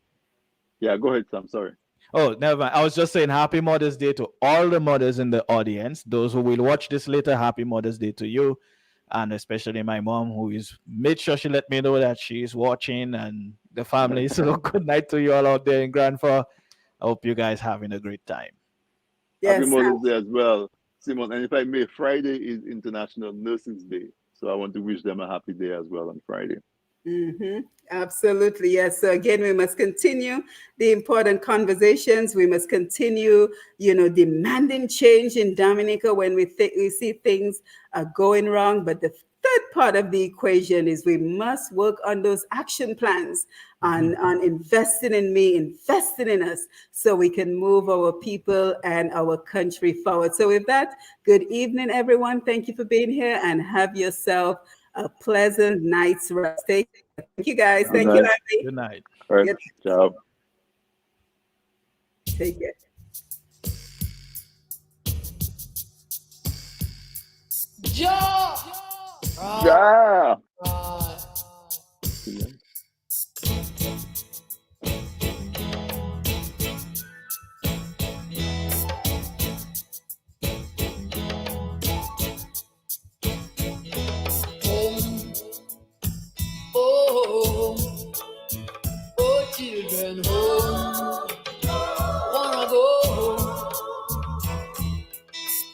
Yeah, go ahead, Sam. Sorry.
Oh, never mind. I was just saying happy Mother's Day to all the mothers in the audience. Those who will watch this later, happy Mother's Day to you. And especially my mom, who is made sure she let me know that she's watching, and the family. So good night to you all out there in Grandpa. I hope you guys having a great time.
Yes, happy Mother's Day as well, Simon. And if I may, Friday is International Nurses Day. So I want to wish them a happy day as well on Friday.
Absolutely. Yes. So again, we must continue the important conversations. We must continue, demanding change in Dominica when we see things are going wrong. But the third part of the equation is we must work on those action plans, on investing in me, investing in us, so we can move our people and our country forward. So with that, good evening, everyone. Thank you for being here, and have yourself a pleasant night's rest. Thank you, guys. Thank you, Andy.
Good night.
All right. Good job.
Take care.
Ja!
Ja!
Children home, wanna go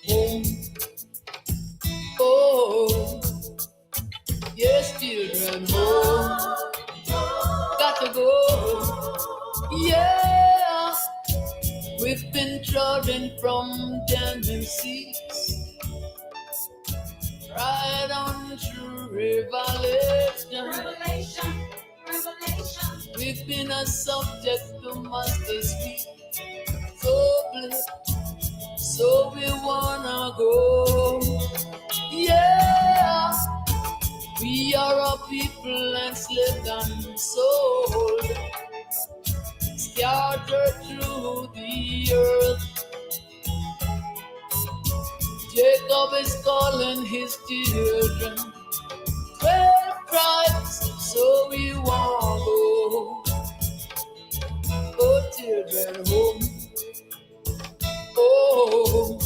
home. Oh, yes, children home, got to go. Yeah, we've been trotting from tendencies right on through revelation. We've been a subject to master's feet, so blessed, so we wanna go. Yeah, we are a people enslaved and sold, scattered through the earth. Jacob is calling his children 12 tribes, so we want go. Oh, children, home. Oh,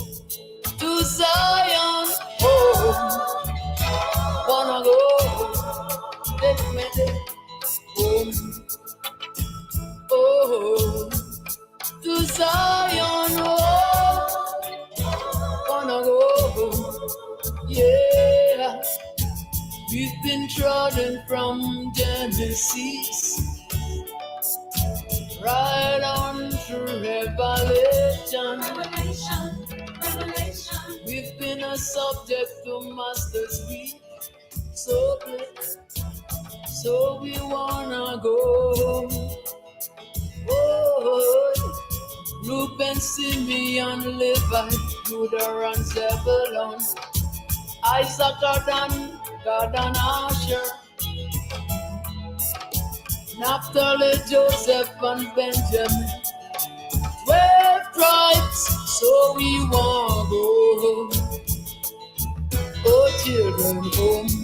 to Zion, home. Wanna go, take me there, home. Oh, to Zion, home. Wanna go home, yeah. We've been trodden from Genesis right on through Revelation. We've been are subject to master's weak. So good, so we wanna go home. Oh, Reuben, Simeon, Levi, Judah, and Zebulun, Isaac, Gad, and Asher, Naphtali, Joseph, and Benjamin. 12 tribes, so we want to go home. Oh, children, home.